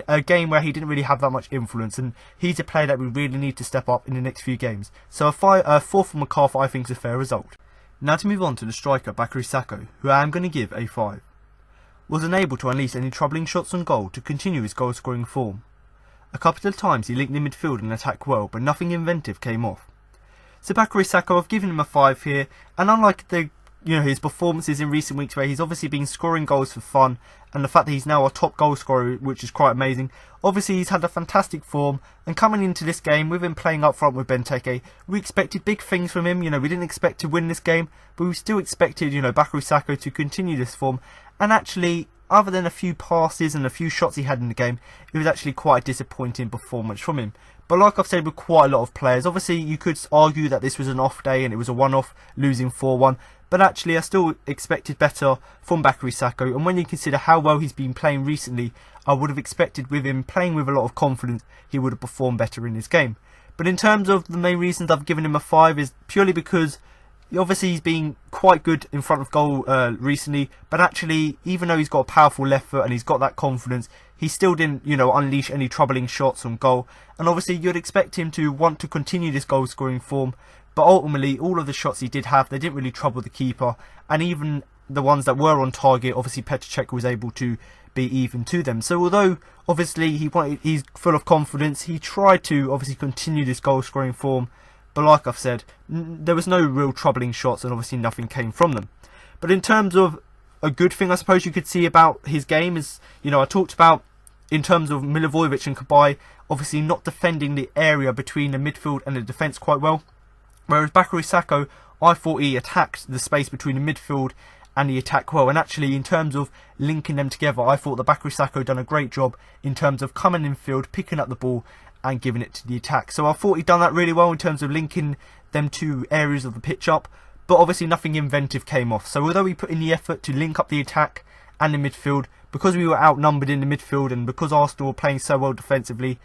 a game where he didn't really have that much influence, and he's a player that we really need to step up in the next few games. So a 4 for McArthur I think is a fair result. Now to move on to the striker Bakary Sakho, who I am going to give a 5. Was unable to unleash any troubling shots on goal to continue his goal scoring form. A couple of times he linked in midfield and attacked well, but nothing inventive came off. So Bakary Sakho, I've given him a 5 here, and unlike the his performances in recent weeks, where he's obviously been scoring goals for fun, and the fact that he's now a top goal scorer, which is quite amazing. Obviously, he's had a fantastic form, and coming into this game, with him playing up front with Benteke, we expected big things from him. We didn't expect to win this game, but we still expected, Bakary Sakho to continue this form. And actually, other than a few passes and a few shots he had in the game, it was actually quite a disappointing performance from him. But like I've said with quite a lot of players, obviously you could argue that this was an off day and it was a one-off, losing 4-1. But actually I still expected better from Bakary Sakho. And when you consider how well he's been playing recently, I would have expected with him playing with a lot of confidence, he would have performed better in his game. But in terms of the main reasons I've given him a 5 is purely because obviously he's been quite good in front of goal recently, but actually, even though he's got a powerful left foot and he's got that confidence, he still didn't, unleash any troubling shots on goal. And obviously, you'd expect him to want to continue this goal scoring form, but ultimately, all of the shots he did have, they didn't really trouble the keeper, and even the ones that were on target, obviously Petr Cech was able to be even to them. So although obviously he's full of confidence, he tried to obviously continue this goal scoring form. But like I've said, there was no real troubling shots, and obviously nothing came from them. But in terms of a good thing I suppose you could see about his game is, I talked about in terms of Milivojevic and Kabay, obviously not defending the area between the midfield and the defence quite well. Whereas Bakary Sakho, I thought he attacked the space between the midfield and the attack well. And actually, in terms of linking them together, I thought that Bakary Sakho done a great job in terms of coming in field, picking up the ball, and giving it to the attack. So I thought he'd done that really well in terms of linking them two areas of the pitch up, but obviously nothing inventive came off. So although he put in the effort to link up the attack and the midfield, because we were outnumbered in the midfield and because Arsenal were playing so well defensively,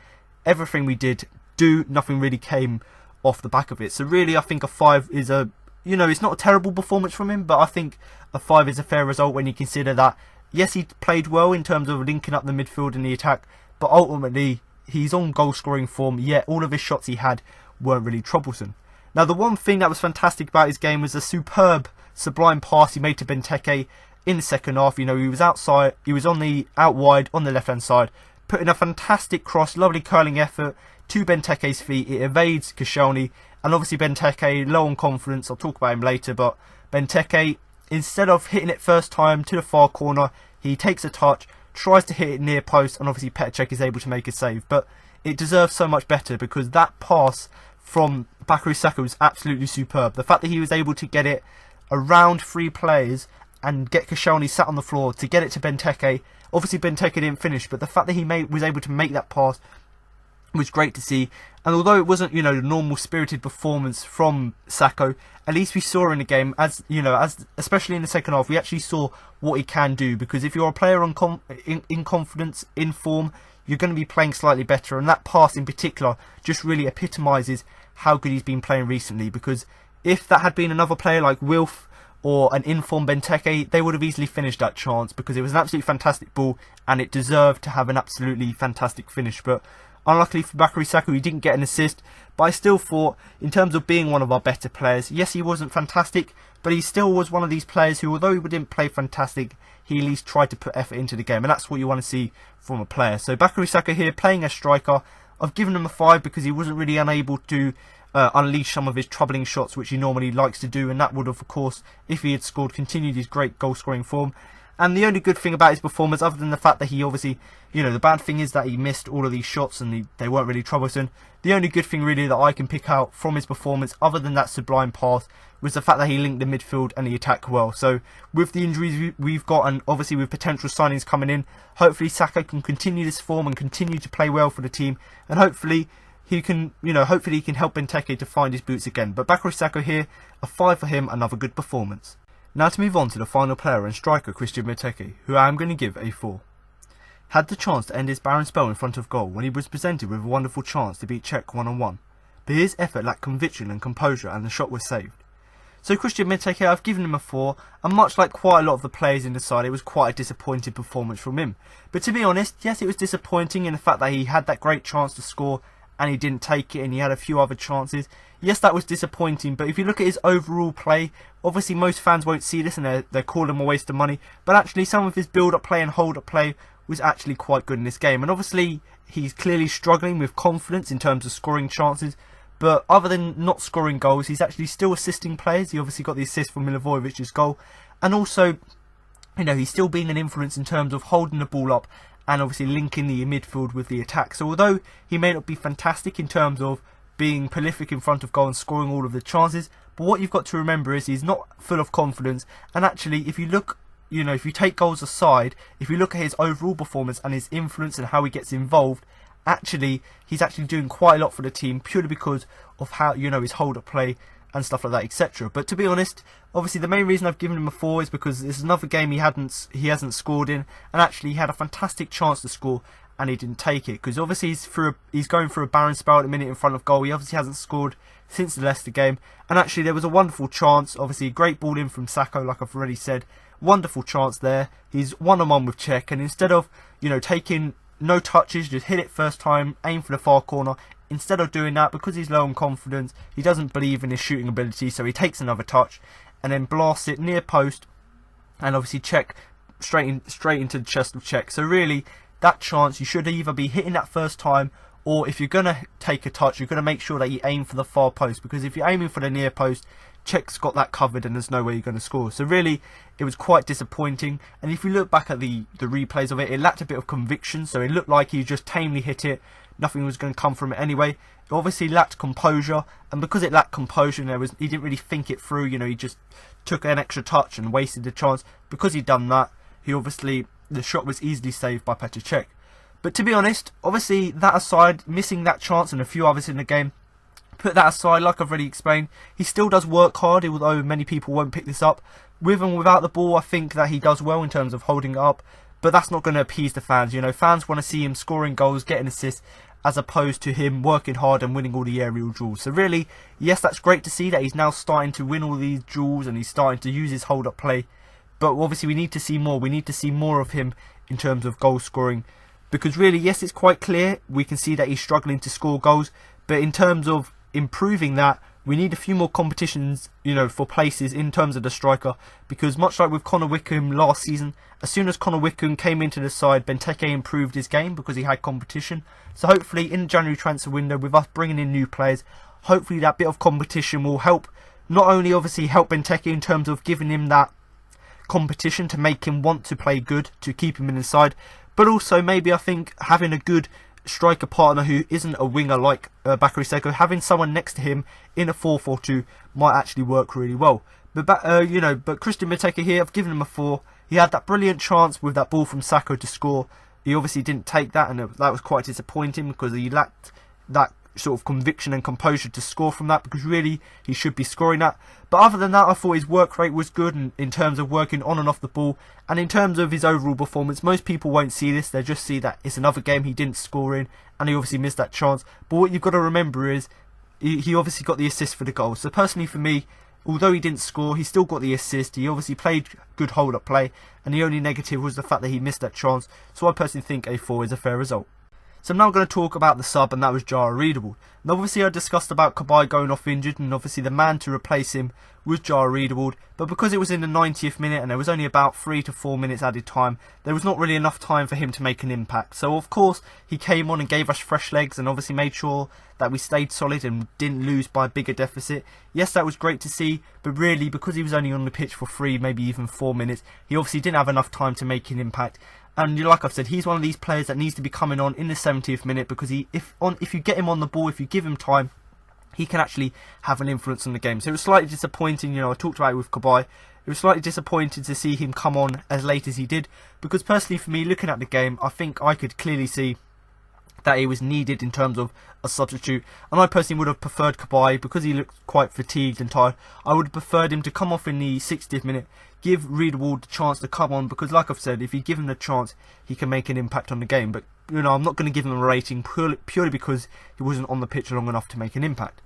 everything we did nothing really came off the back of it. So really I think a 5 is it's not a terrible performance from him, but I think a 5 is a fair result when you consider that, yes, he played well in terms of linking up the midfield and the attack, but ultimately he's on goal scoring form, yet all of his shots he had weren't really troublesome. Now the one thing that was fantastic about his game was a superb, sublime pass he made to Benteke in the second half. He was outside, he was out wide on the left hand side, put in a fantastic cross, lovely curling effort to Benteke's feet. It evades Koscielny, and obviously Benteke low on confidence, I'll talk about him later, but Benteke, instead of hitting it first time to the far corner, he takes a touch, tries to hit it near post, and obviously Petr Cech is able to make a save. But it deserves so much better because that pass from Bakary Sakho was absolutely superb. The fact that he was able to get it around 3 players and get Koscielny sat on the floor to get it to Benteke. Obviously Benteke didn't finish, but the fact that he was able to make that pass was great to see. And although it wasn't, the normal spirited performance from Sakho, at least we saw in the game, especially in the second half, we actually saw what he can do. Because if you're a player in confidence, in form, you're going to be playing slightly better. And that pass in particular just really epitomises how good he's been playing recently. Because if that had been another player like Wilf or an in-form Benteke, they would have easily finished that chance, because it was an absolutely fantastic ball and it deserved to have an absolutely fantastic finish. But unluckily for Bakary Sakho, he didn't get an assist, but I still thought, in terms of being one of our better players, yes, he wasn't fantastic, but he still was one of these players who, although he didn't play fantastic, he at least tried to put effort into the game, and that's what you want to see from a player. So Bakary Sakho here, playing as striker, I've given him a 5 because he wasn't really unable to unleash some of his troubling shots, which he normally likes to do, and that would have, of course, if he had scored, continued his great goal-scoring form. And the only good thing about his performance, other than the fact that he obviously, the bad thing is that he missed all of these shots and they weren't really troublesome. The only good thing really that I can pick out from his performance, other than that sublime pass, was the fact that he linked the midfield and the attack well. So with the injuries we've got, and obviously with potential signings coming in, hopefully Sakho can continue this form and continue to play well for the team. And hopefully he can, hopefully he can help Benteke to find his boots again. But Bakary Sakho here, a 5 for him, another good performance. Now to move on to the final player and striker, Christian Benteke, who I am going to give a 4. Had the chance to end his barren spell in front of goal when he was presented with a wonderful chance to beat Cech one-on-one, but his effort lacked conviction and composure, and the shot was saved. So Christian Benteke, I've given him a 4, and much like quite a lot of the players in the side, it was quite a disappointing performance from him. But to be honest, yes, it was disappointing in the fact that he had that great chance to score and he didn't take it, and he had a few other chances. Yes, that was disappointing, but if you look at his overall play, obviously most fans won't see this and they're calling him a waste of money, but actually some of his build-up play and hold-up play was actually quite good in this game. And obviously he's clearly struggling with confidence in terms of scoring chances, But other than not scoring goals, he's actually still assisting players. He obviously got the assist for Milivojevic's goal. And also, you know, he's still being an influence in terms of holding the ball up and obviously linking the midfield with the attack. So although he may not be fantastic in terms of being prolific in front of goal and scoring all of the chances, but what you've got to remember is he's not full of confidence. And actually, if you look, you know, if you take goals aside, if you look at his overall performance and his influence and how he gets involved, actually, he's actually doing quite a lot for the team purely because of how, you know, his hold-up play and stuff like that, etc. But to be honest, obviously the main reason I've given him a 4 is because this is another game he hasn't scored in, and actually he had a fantastic chance to score and he didn't take it, because obviously he's going through a barren spell at the minute in front of goal. He obviously hasn't scored since the Leicester game, and actually there was a wonderful chance, obviously a great ball in from Sacco, like I've already said, wonderful chance there. He's 1-on-1 with Cech, and instead of, you know, taking no touches, just hit it first time, aim for the far corner. Instead of doing that, because he's low on confidence, he doesn't believe in his shooting ability, so he takes another touch and then blasts it near post, and obviously Cech straight into the chest of Cech. So really, that chance, you should either be hitting that first time, or if you're going to take a touch, you're going to make sure that you aim for the far post, because if you're aiming for the near post, Cech's got that covered and there's no way you're going to score. So really, it was quite disappointing. And if you look back at the replays of it, it lacked a bit of conviction. So it looked like he just tamely hit it. Nothing was going to come from it anyway. It obviously lacked composure. And because it lacked composure, he didn't really think it through. You know, he just took an extra touch and wasted the chance. Because he'd done that, the shot was easily saved by Petr Cech. But to be honest, obviously that aside, missing that chance and a few others in the game, put that aside, like I've already explained, he still does work hard, although many people won't pick this up. With and without the ball, I think that he does well in terms of holding it up, but that's not going to appease the fans. You know, fans want to see him scoring goals, getting assists, as opposed to him working hard and winning all the aerial duels. So really, yes, that's great to see that he's now starting to win all these duels and he's starting to use his hold-up play, but obviously we need to see more. We need to see more of him in terms of goal scoring, because really, yes, it's quite clear, we can see that he's struggling to score goals, but in terms of improving that, we need a few more competitions, you know, for places in terms of the striker, because much like with Connor Wickham last season, as soon as Connor Wickham came into the side, Benteke improved his game because he had competition. So hopefully in the January transfer window, with us bringing in new players, hopefully that bit of competition will help, not only obviously help Benteke in terms of giving him that competition to make him want to play good, to keep him in the side, but also maybe I think having a good striker partner who isn't a winger like Bakary Seko, having someone next to him in a 4-4-2 might actually work really well. But but Christian Benteke here, I've given him a 4. He had that brilliant chance with that ball from Sako to score. He obviously didn't take that, and that was quite disappointing because he lacked that sort of conviction and composure to score from that, because really he should be scoring that. But other than that, I thought his work rate was good in terms of working on and off the ball, and in terms of his overall performance. Most people won't see this, they'll just see that it's another game he didn't score in and he obviously missed that chance. But what you've got to remember is he obviously got the assist for the goal. So personally for me, although he didn't score, he still got the assist. He obviously played good hold-up play, and the only negative was the fact that he missed that chance. So I personally think a 4 is a fair result. So I'm now going to talk about the sub, and that was Jara Readable. Now obviously I discussed about Kabay going off injured, and obviously the man to replace him was Jara Readable, but because it was in the 90th minute and there was only about 3 to 4 minutes added time, there was not really enough time for him to make an impact. So of course he came on and gave us fresh legs and obviously made sure that we stayed solid and didn't lose by a bigger deficit. Yes, that was great to see, but really because he was only on the pitch for 3, maybe even 4 minutes, he obviously didn't have enough time to make an impact. And like I've said, he's one of these players that needs to be coming on in the 70th minute, because if you get him on the ball, if you give him time, he can actually have an influence on the game. So it was slightly disappointing, you know, I talked about it with Kabay. It was slightly disappointing to see him come on as late as he did, because personally for me, looking at the game, I think I could clearly see that he was needed in terms of a substitute, and I personally would have preferred Kabay, because he looked quite fatigued and tired. I would have preferred him to come off in the 60th minute, give Readable the chance to come on, because like I've said, if you give him the chance, he can make an impact on the game. But you know, I'm not going to give him a rating purely because he wasn't on the pitch long enough to make an impact.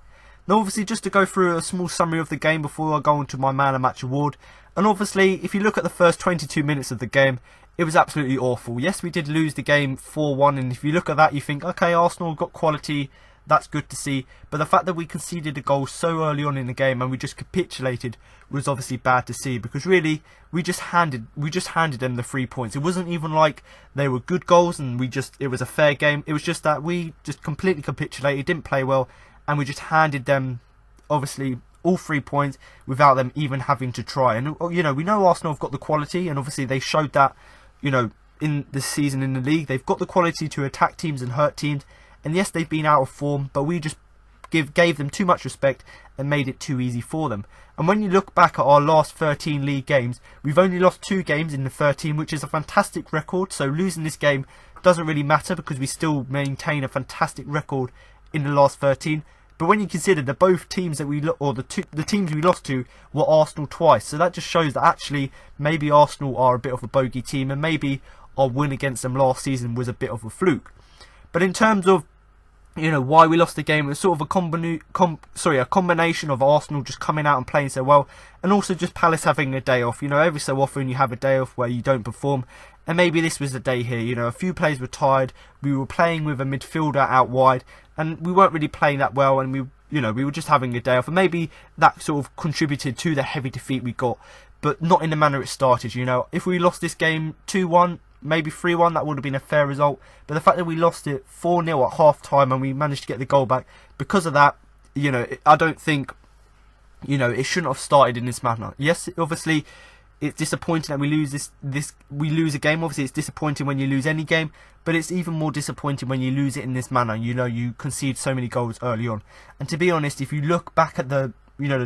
Now obviously, just to go through a small summary of the game before I go on to my man of match award, and obviously if you look at the first 22 minutes of the game, it was absolutely awful. Yes, we did lose the game 4-1, and if you look at that, you think, okay, Arsenal got quality, that's good to see. But the fact that we conceded a goal so early on in the game and we just capitulated was obviously bad to see, because really we just handed them the 3 points. It wasn't even like they were good goals and it was a fair game. It was just that we just completely capitulated, didn't play well, and we just handed them, obviously, all 3 points without them even having to try. And, you know, we know Arsenal have got the quality, and obviously they showed that, you know, in this season in the league. They've got the quality to attack teams and hurt teams. And yes, they've been out of form, but we just gave them too much respect and made it too easy for them. And when you look back at our last 13 league games, we've only lost 2 games in the 13, which is a fantastic record. So losing this game doesn't really matter because we still maintain a fantastic record in the last 13. But when you consider that both teams that the teams we lost to were Arsenal twice, so that just shows that actually maybe Arsenal are a bit of a bogey team, and maybe our win against them last season was a bit of a fluke. But in terms of, you know, why we lost the game, it was sort of a combination of Arsenal just coming out and playing so well, and also just Palace having a day off. You know, every so often you have a day off where you don't perform, and maybe this was the day here. You know, a few players were tired, we were playing with a midfielder out wide, and we weren't really playing that well, and we were just having a day off, and maybe that sort of contributed to the heavy defeat we got, but not in the manner it started. You know, if we lost this game 2-1, maybe 3-1, that would have been a fair result. But the fact that we lost it 4-0 at half time and we managed to get the goal back, because of that, you know, I don't think, you know, it shouldn't have started in this manner. Yes, obviously, it's disappointing that we lose we lose a game. Obviously, it's disappointing when you lose any game, but it's even more disappointing when you lose it in this manner. You know, you concede so many goals early on. And to be honest, if you look back at the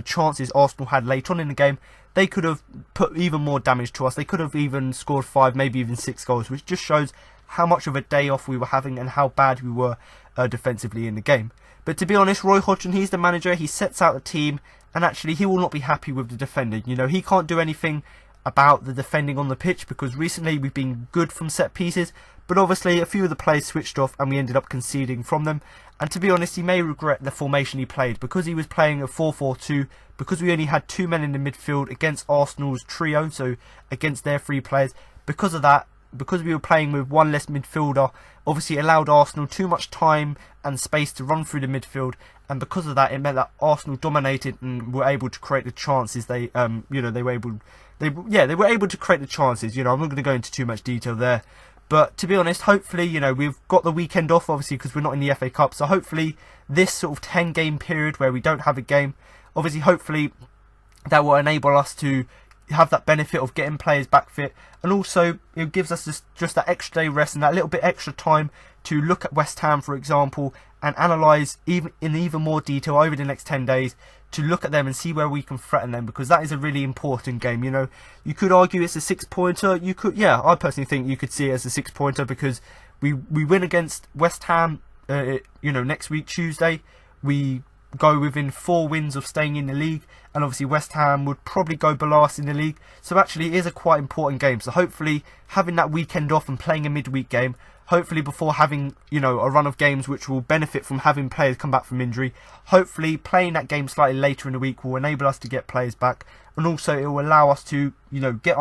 chances Arsenal had late on in the game, they could have put even more damage to us. They could have even scored 5, maybe even 6 goals, which just shows how much of a day off we were having and how bad we were defensively in the game. But to be honest, Roy Hodgson, he's the manager. He sets out the team, and actually he will not be happy with the defending. You know, he can't do anything about the defending on the pitch because recently we've been good from set pieces, but obviously a few of the players switched off and we ended up conceding from them. And to be honest, he may regret the formation he played because he was playing a 4-4-2, because we only had 2 men in the midfield against Arsenal's trio, so against their 3 players. Because of that, because we were playing with 1 less midfielder, obviously it allowed Arsenal too much time and space to run through the midfield, and because of that it meant that Arsenal dominated and were able to create the chances they were able to create the chances. You know, I'm not going to go into too much detail there. But to be honest, hopefully, you know, we've got the weekend off, obviously, because we're not in the FA Cup. So hopefully, this sort of 10-game period where we don't have a game, obviously, hopefully, that will enable us to have that benefit of getting players back fit. And also, it gives us just that extra day rest and that little bit extra time to look at West Ham, for example, and analyse in even more detail over the next 10 days to look at them and see where we can threaten them, because that is a really important game. You know, you could argue it's a 6-pointer. You could, yeah, I personally think you could see it as a 6-pointer because we win against West Ham, next week, Tuesday. We go within 4 wins of staying in the league, and obviously West Ham would probably go below us in the league. So actually it is a quite important game. So hopefully having that weekend off and playing a midweek game, hopefully before having, you know, a run of games which will benefit from having players come back from injury, hopefully playing that game slightly later in the week will enable us to get players back, and also it will allow us to, you know, get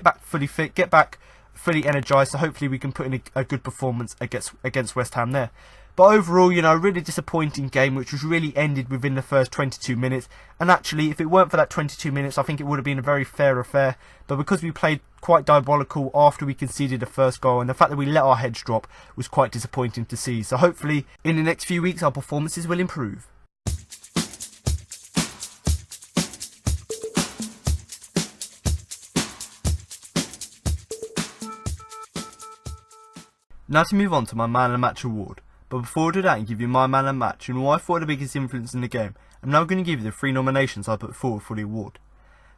back fully fit, get back fully energised. So hopefully we can put in a good performance against West Ham there. But overall, you know, a really disappointing game, which was really ended within the first 22 minutes. And actually, if it weren't for that 22 minutes, I think it would have been a very fair affair. But because we played quite diabolical after we conceded the first goal, and the fact that we let our heads drop was quite disappointing to see. So hopefully, in the next few weeks, our performances will improve. Now to move on to my Man of the Match award. But before I do that and give you my Man of the Match and why I thought the biggest influence in the game, I'm now going to give you the 3 nominations I put forward for the award.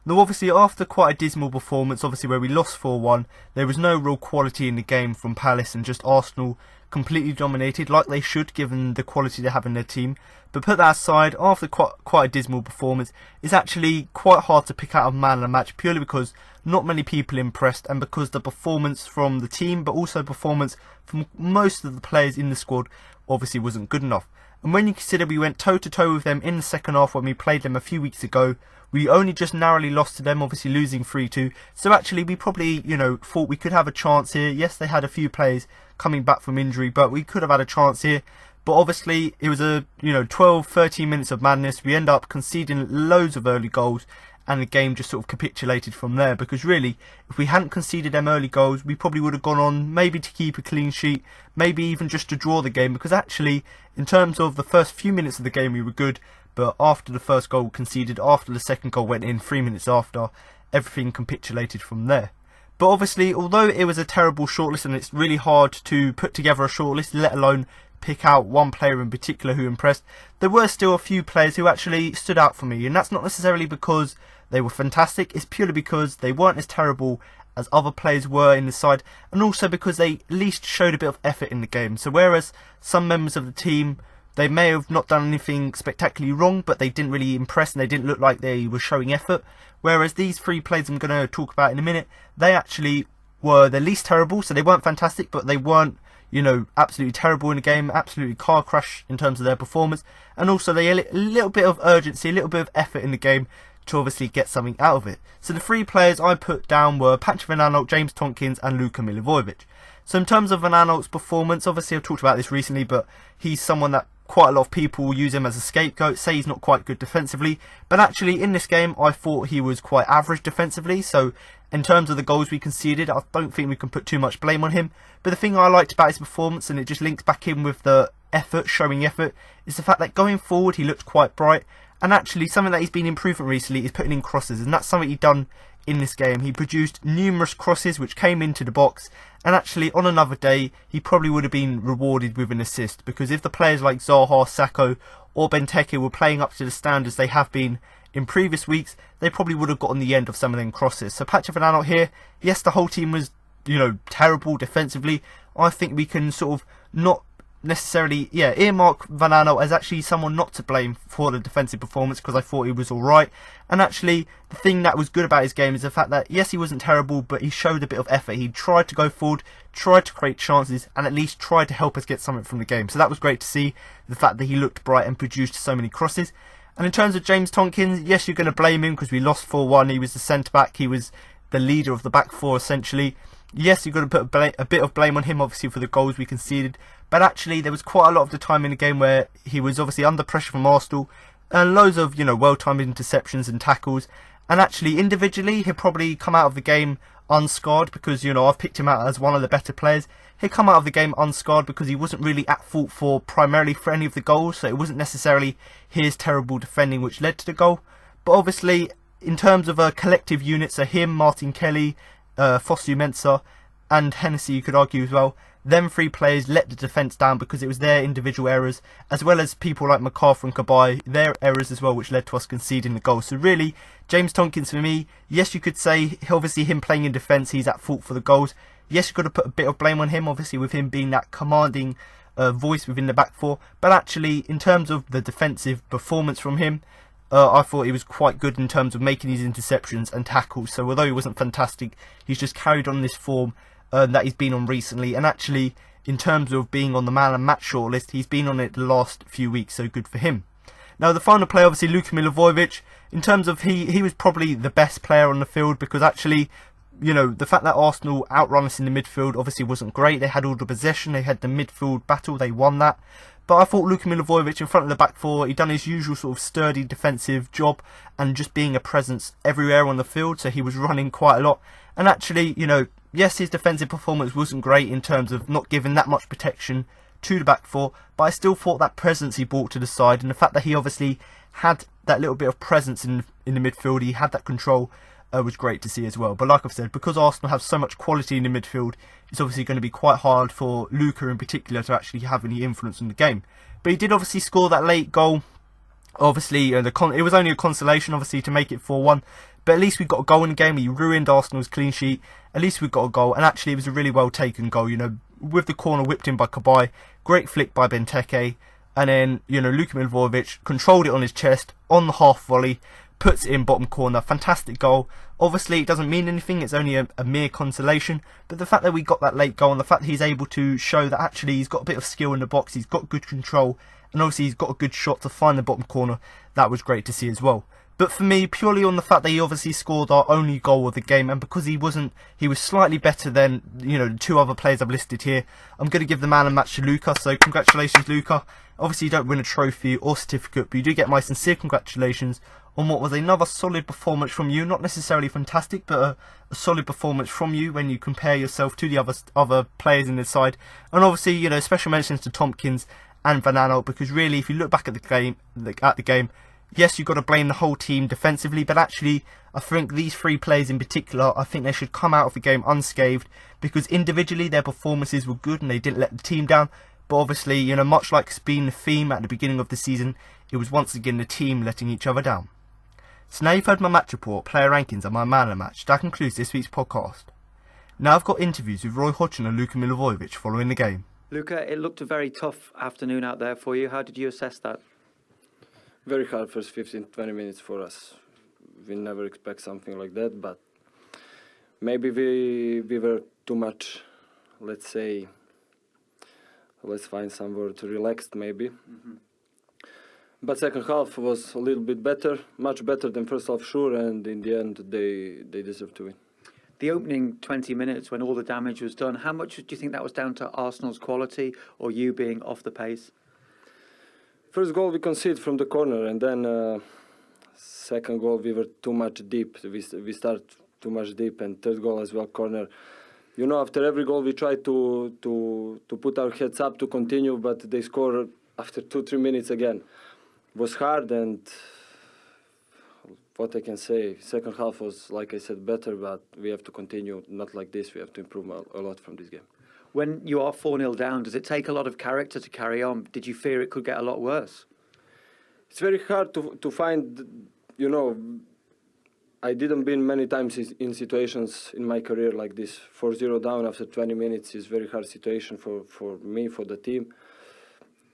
Now obviously after quite a dismal performance, obviously where we lost 4-1, there was no real quality in the game from Palace, and just Arsenal completely dominated like they should given the quality they have in their team. But put that aside, after quite a dismal performance, it's actually quite hard to pick out a Man of the Match purely because not many people impressed, and because the performance from the team but also performance from most of the players in the squad obviously wasn't good enough. And when you consider we went toe to toe with them in the second half when we played them a few weeks ago, we only just narrowly lost to them, obviously losing 3-2. So actually we probably, you know, thought we could have a chance here. Yes, they had a few players coming back from injury, but we could have had a chance here. But obviously it was 12-13 minutes of madness. We end up conceding loads of early goals, and the game just sort of capitulated from there, because really, if we hadn't conceded them early goals, we probably would have gone on maybe to keep a clean sheet, maybe even just to draw the game, because actually, in terms of the first few minutes of the game, we were good, but after the first goal conceded, after the second goal went in 3 minutes after, everything capitulated from there. But obviously, although it was a terrible shortlist, and it's really hard to put together a shortlist, let alone pick out one player in particular who impressed, there were still a few players who actually stood out for me, and that's not necessarily because they were fantastic, it's purely because they weren't as terrible as other players were in the side, and also because they at least showed a bit of effort in the game. So whereas some members of the team, they may have not done anything spectacularly wrong, but they didn't really impress and they didn't look like they were showing effort, whereas these three players I'm going to talk about in a minute, they actually were the least terrible. So they weren't fantastic, but they weren't, you know, absolutely terrible in the game, absolutely car crash in terms of their performance, and also they had a little bit of urgency, a little bit of effort in the game to obviously get something out of it. So the three players I put down were Patrick Van Aanholt, James Tompkins and Luka Milivojevic. So in terms of Van Aanholt's performance, obviously I've talked about this recently, but he's someone that quite a lot of people use him as a scapegoat, say he's not quite good defensively, but actually in this game I thought he was quite average defensively. So in terms of the goals we conceded, I don't think we can put too much blame on him. But the thing I liked about his performance, and it just links back in with the effort, showing effort, is the fact that going forward he looked quite bright, and actually something that he's been improving recently is putting in crosses, and that's something he'd done in this game. He produced numerous crosses which came into the box, and actually on another day he probably would have been rewarded with an assist, because if the players like Zaha, Sakho or Benteke were playing up to the standards they have been in previous weeks, they probably would have gotten the end of some of them crosses. So Patrick Van Aanholt here, yes, the whole team was, you know, terrible defensively. I think we can sort of not necessarily, earmark Van Aanholt as actually someone not to blame for the defensive performance, because I thought he was alright. And actually, the thing that was good about his game is the fact that, yes, he wasn't terrible, but he showed a bit of effort. He tried to go forward, tried to create chances, and at least tried to help us get something from the game. So that was great to see, the fact that he looked bright and produced so many crosses. And in terms of James Tompkins, yes, you're going to blame him because we lost 4-1. He was the centre-back. He was the leader of the back four, essentially. Yes, you've got to put a bit of blame on him, obviously, for the goals we conceded. But actually, there was quite a lot of the time in the game where he was obviously under pressure from Arsenal. And loads of, you know, well-timed interceptions and tackles. And actually, individually, he'll probably come out of the game unscarred because, you know, I've picked him out as one of the better players. He'll come out of the game unscarred because he wasn't really at fault for primarily for any of the goals. So it wasn't necessarily his terrible defending which led to the goal. But obviously, in terms of a collective unit, so him, Martin Kelly, Fosu Mensah and Hennessy, you could argue as well, them three players let the defence down because it was their individual errors, as well as people like McArthur and Cabaye, their errors as well, which led to us conceding the goal. So really, James Tompkins for me, yes, you could say obviously him playing in defence, he's at fault for the goals. Yes, you've got to put a bit of blame on him, obviously, with him being that commanding voice within the back four. But actually, in terms of the defensive performance from him, I thought he was quite good in terms of making his interceptions and tackles. So although he wasn't fantastic, he's just carried on this form that he's been on recently. And actually, in terms of being on the man and match shortlist, he's been on it the last few weeks, so good for him. Now the final player, obviously Luka Milivojevic. In terms of he was probably the best player on the field, because actually, you know, the fact that Arsenal outrun us in the midfield obviously wasn't great. They had all the possession, they had the midfield battle, they won that. But I thought Luka Milivojevic in front of the back four, he'd done his usual sort of sturdy defensive job and just being a presence everywhere on the field, so he was running quite a lot. And actually, you know, yes, his defensive performance wasn't great in terms of not giving that much protection to the back four, but I still thought that presence he brought to the side, and the fact that he obviously had that little bit of presence in the midfield, he had that control, was great to see as well. But like I've said, because Arsenal have so much quality in the midfield, it's obviously going to be quite hard for Luka in particular to actually have any influence on the game. But he did obviously score that late goal. Obviously, it was only a consolation, obviously, to make it 4-1. But at least we got a goal in the game. He ruined Arsenal's clean sheet. At least we got a goal. And actually, it was a really well taken goal. You know, with the corner whipped in by Cabaye. Great flick by Benteke. And then, you know, Luka Milivojevic controlled it on his chest on the half volley. Puts it in bottom corner. Fantastic goal. Obviously, it doesn't mean anything. It's only a mere consolation. But the fact that we got that late goal and the fact that he's able to show that actually he's got a bit of skill in the box, he's got good control, and obviously he's got a good shot to find the bottom corner, that was great to see as well. But for me, purely on the fact that he obviously scored our only goal of the game, and because he was slightly better than, you know, the two other players I've listed here, I'm going to give the man and match to Luka. So congratulations, Luka. Obviously you don't win a trophy or certificate, but you do get my sincere congratulations on what was another solid performance from you. Not necessarily fantastic, but a solid performance from you when you compare yourself to the other players in the side. And obviously, you know, special mentions to Tompkins and Van Aanholt, because really, if you look back at the game, yes, you've got to blame the whole team defensively, but actually, I think these three players in particular, I think they should come out of the game unscathed, because individually their performances were good and they didn't let the team down. But obviously, you know, much like it's been the theme at the beginning of the season, it was once again the team letting each other down. So now you've heard my match report, player rankings and my man of the match. That concludes this week's podcast. Now I've got interviews with Roy Hodgson and Luka Milivojevic following the game. Luka, it looked a very tough afternoon out there for you. How did you assess that? Very hard first 15-20 minutes for us. We never expect something like that, but maybe we were too much, let's say, let's find some word, relaxed maybe. But second half was a little bit better, much better than first half, sure, and in the end they deserved to win. The opening 20 minutes when all the damage was done, how much do you think that was down to Arsenal's quality or you being off the pace? First goal we conceded from the corner, and then second goal we were too much deep. We started too much deep, and third goal as well, corner. You know, after every goal we try to put our heads up to continue, but they score after 2-3 minutes again. It was hard, and what I can say, second half was, like I said, better, but we have to continue, not like this. We have to improve a lot from this game. When you are 4-0 down, does it take a lot of character to carry on? Did you fear it could get a lot worse? It's very hard to find, you know, I didn't been many times in situations in my career like this. 4-0 down after 20 minutes is very hard situation for me, for the team.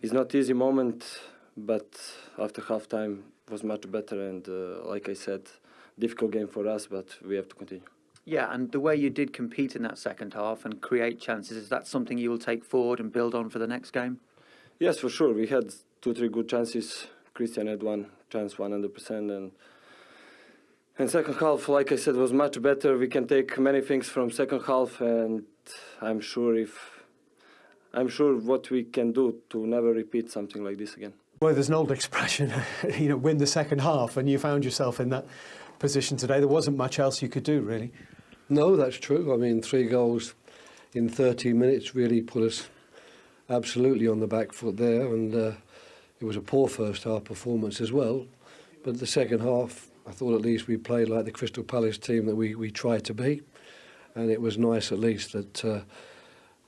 It's not easy moment, but after halftime was much better, and like I said, difficult game for us, but we have to continue. Yeah, and the way you did compete in that second half and create chances, is that something you will take forward and build on for the next game? Yes, for sure. We had 2-3 good chances. Christian had one chance 100%, and second half, like I said, was much better. We can take many things from second half, and I'm sure what we can do to never repeat something like this again. Well, there's an old expression, you know, win the second half, and you found yourself in that position today. There wasn't much else you could do, really. No, that's true. I mean, 3 goals in 30 minutes really put us absolutely on the back foot there, and it was a poor first half performance as well. But the second half, I thought at least we played like the Crystal Palace team that we tried to be, and it was nice at least that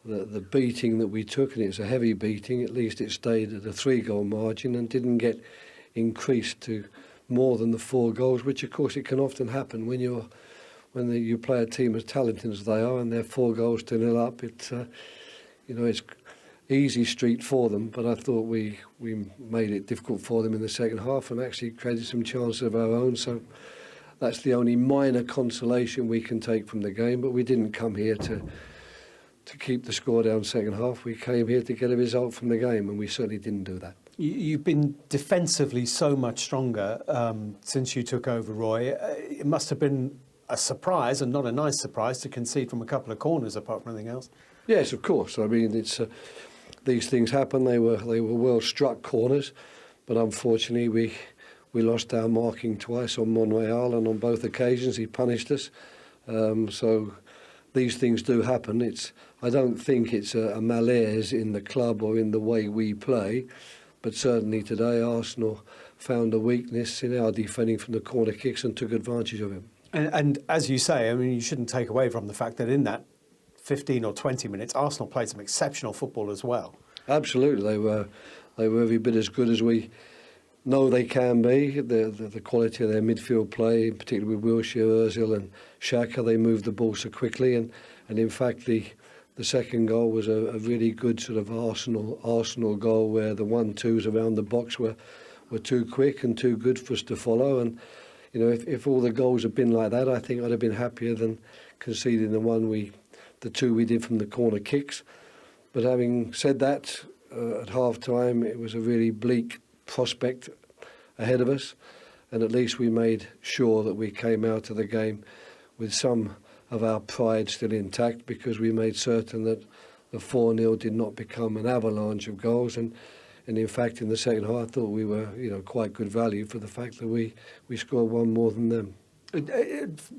the beating that we took, and it's a heavy beating, at least it stayed at a 3-goal margin and didn't get increased to more than the 4 goals, which of course it can often happen when you play a team as talented as they are and they're 4 goals to 0 up. It's easy street for them, but I thought we made it difficult for them in the second half and actually created some chances of our own. So that's the only minor consolation we can take from the game. But we didn't come here to keep the score down second half. We came here to get a result from the game, and we certainly didn't do that. You've been defensively so much stronger since you took over, Roy. It must have been a surprise, and not a nice surprise, to concede from a couple of corners apart from anything else. Yes, of course. I mean, it's these things happen. They were well struck corners, but unfortunately we lost our marking twice on Monreal, and on both occasions he punished us. So these things do happen. I don't think it's a malaise in the club or in the way we play, but certainly today Arsenal found a weakness in our defending from the corner kicks and took advantage of it. And as you say, I mean, you shouldn't take away from the fact that in that 15 or 20 minutes, Arsenal played some exceptional football as well. Absolutely, they were every bit as good as we know they can be. The quality of their midfield play, particularly with Wilshere, Ozil and Xhaka, they moved the ball so quickly, and in fact the second goal was a really good sort of Arsenal goal where the 1-2s around the box were too quick and too good for us to follow. And you know, if all the goals had been like that, I think I'd have been happier than conceding the 2 we did from the corner kicks. But having said that, at half time it was a really bleak prospect ahead of us, and at least we made sure that we came out of the game with some of our pride still intact, because we made certain that the 4-0 did not become an avalanche of goals. And And in fact, in the second half, I thought we were, quite good value for the fact that we scored one more than them.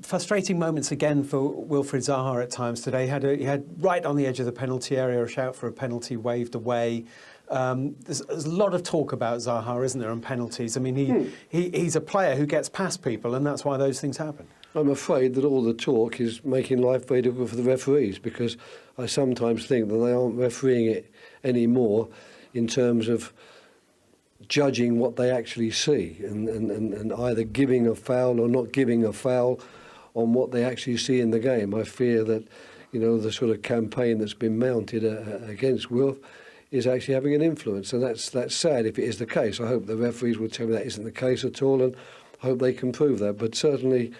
Frustrating moments again for Wilfried Zaha at times today. He had right on the edge of the penalty area a shout for a penalty waved away. There's a lot of talk about Zaha, isn't there, on penalties? I mean, he's a player who gets past people, and that's why those things happen. I'm afraid that all the talk is making life very difficult for the referees, because I sometimes think that they aren't refereeing it anymore in terms of judging what they actually see and either giving a foul or not giving a foul on what they actually see in the game. I fear that, the sort of campaign that's been mounted against Wilf is actually having an influence, and that's sad if it is the case. I hope the referees will tell me that isn't the case at all, and I hope they can prove that. But certainly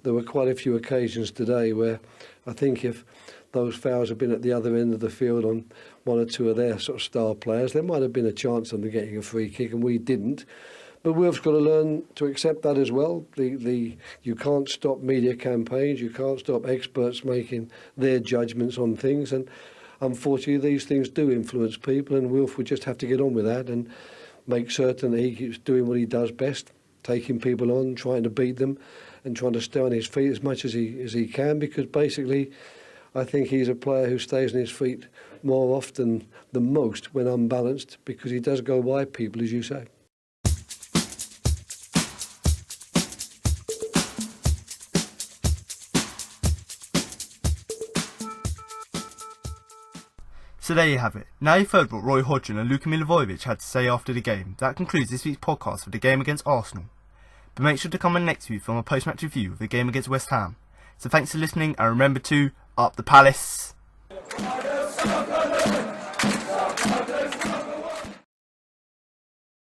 there were quite a few occasions today where I think if those fouls had been at the other end of the field on one or two of their sort of star players, there might have been a chance of them getting a free kick, and we didn't. But Wilf's got to learn to accept that as well. You can't stop media campaigns, you can't stop experts making their judgments on things, and unfortunately these things do influence people, and Wilf would just have to get on with that and make certain that he keeps doing what he does best, taking people on, trying to beat them and trying to stay on his feet as much as he can, because basically I think he's a player who stays on his feet more often than most when unbalanced, because he does go by people, as you say. So there you have it. Now you've heard what Roy Hodgson and Luka Milivojevic had to say after the game. That concludes this week's podcast for the game against Arsenal. But make sure to come in next week for my post-match review of the game against West Ham. So thanks for listening, and remember to up the Palace.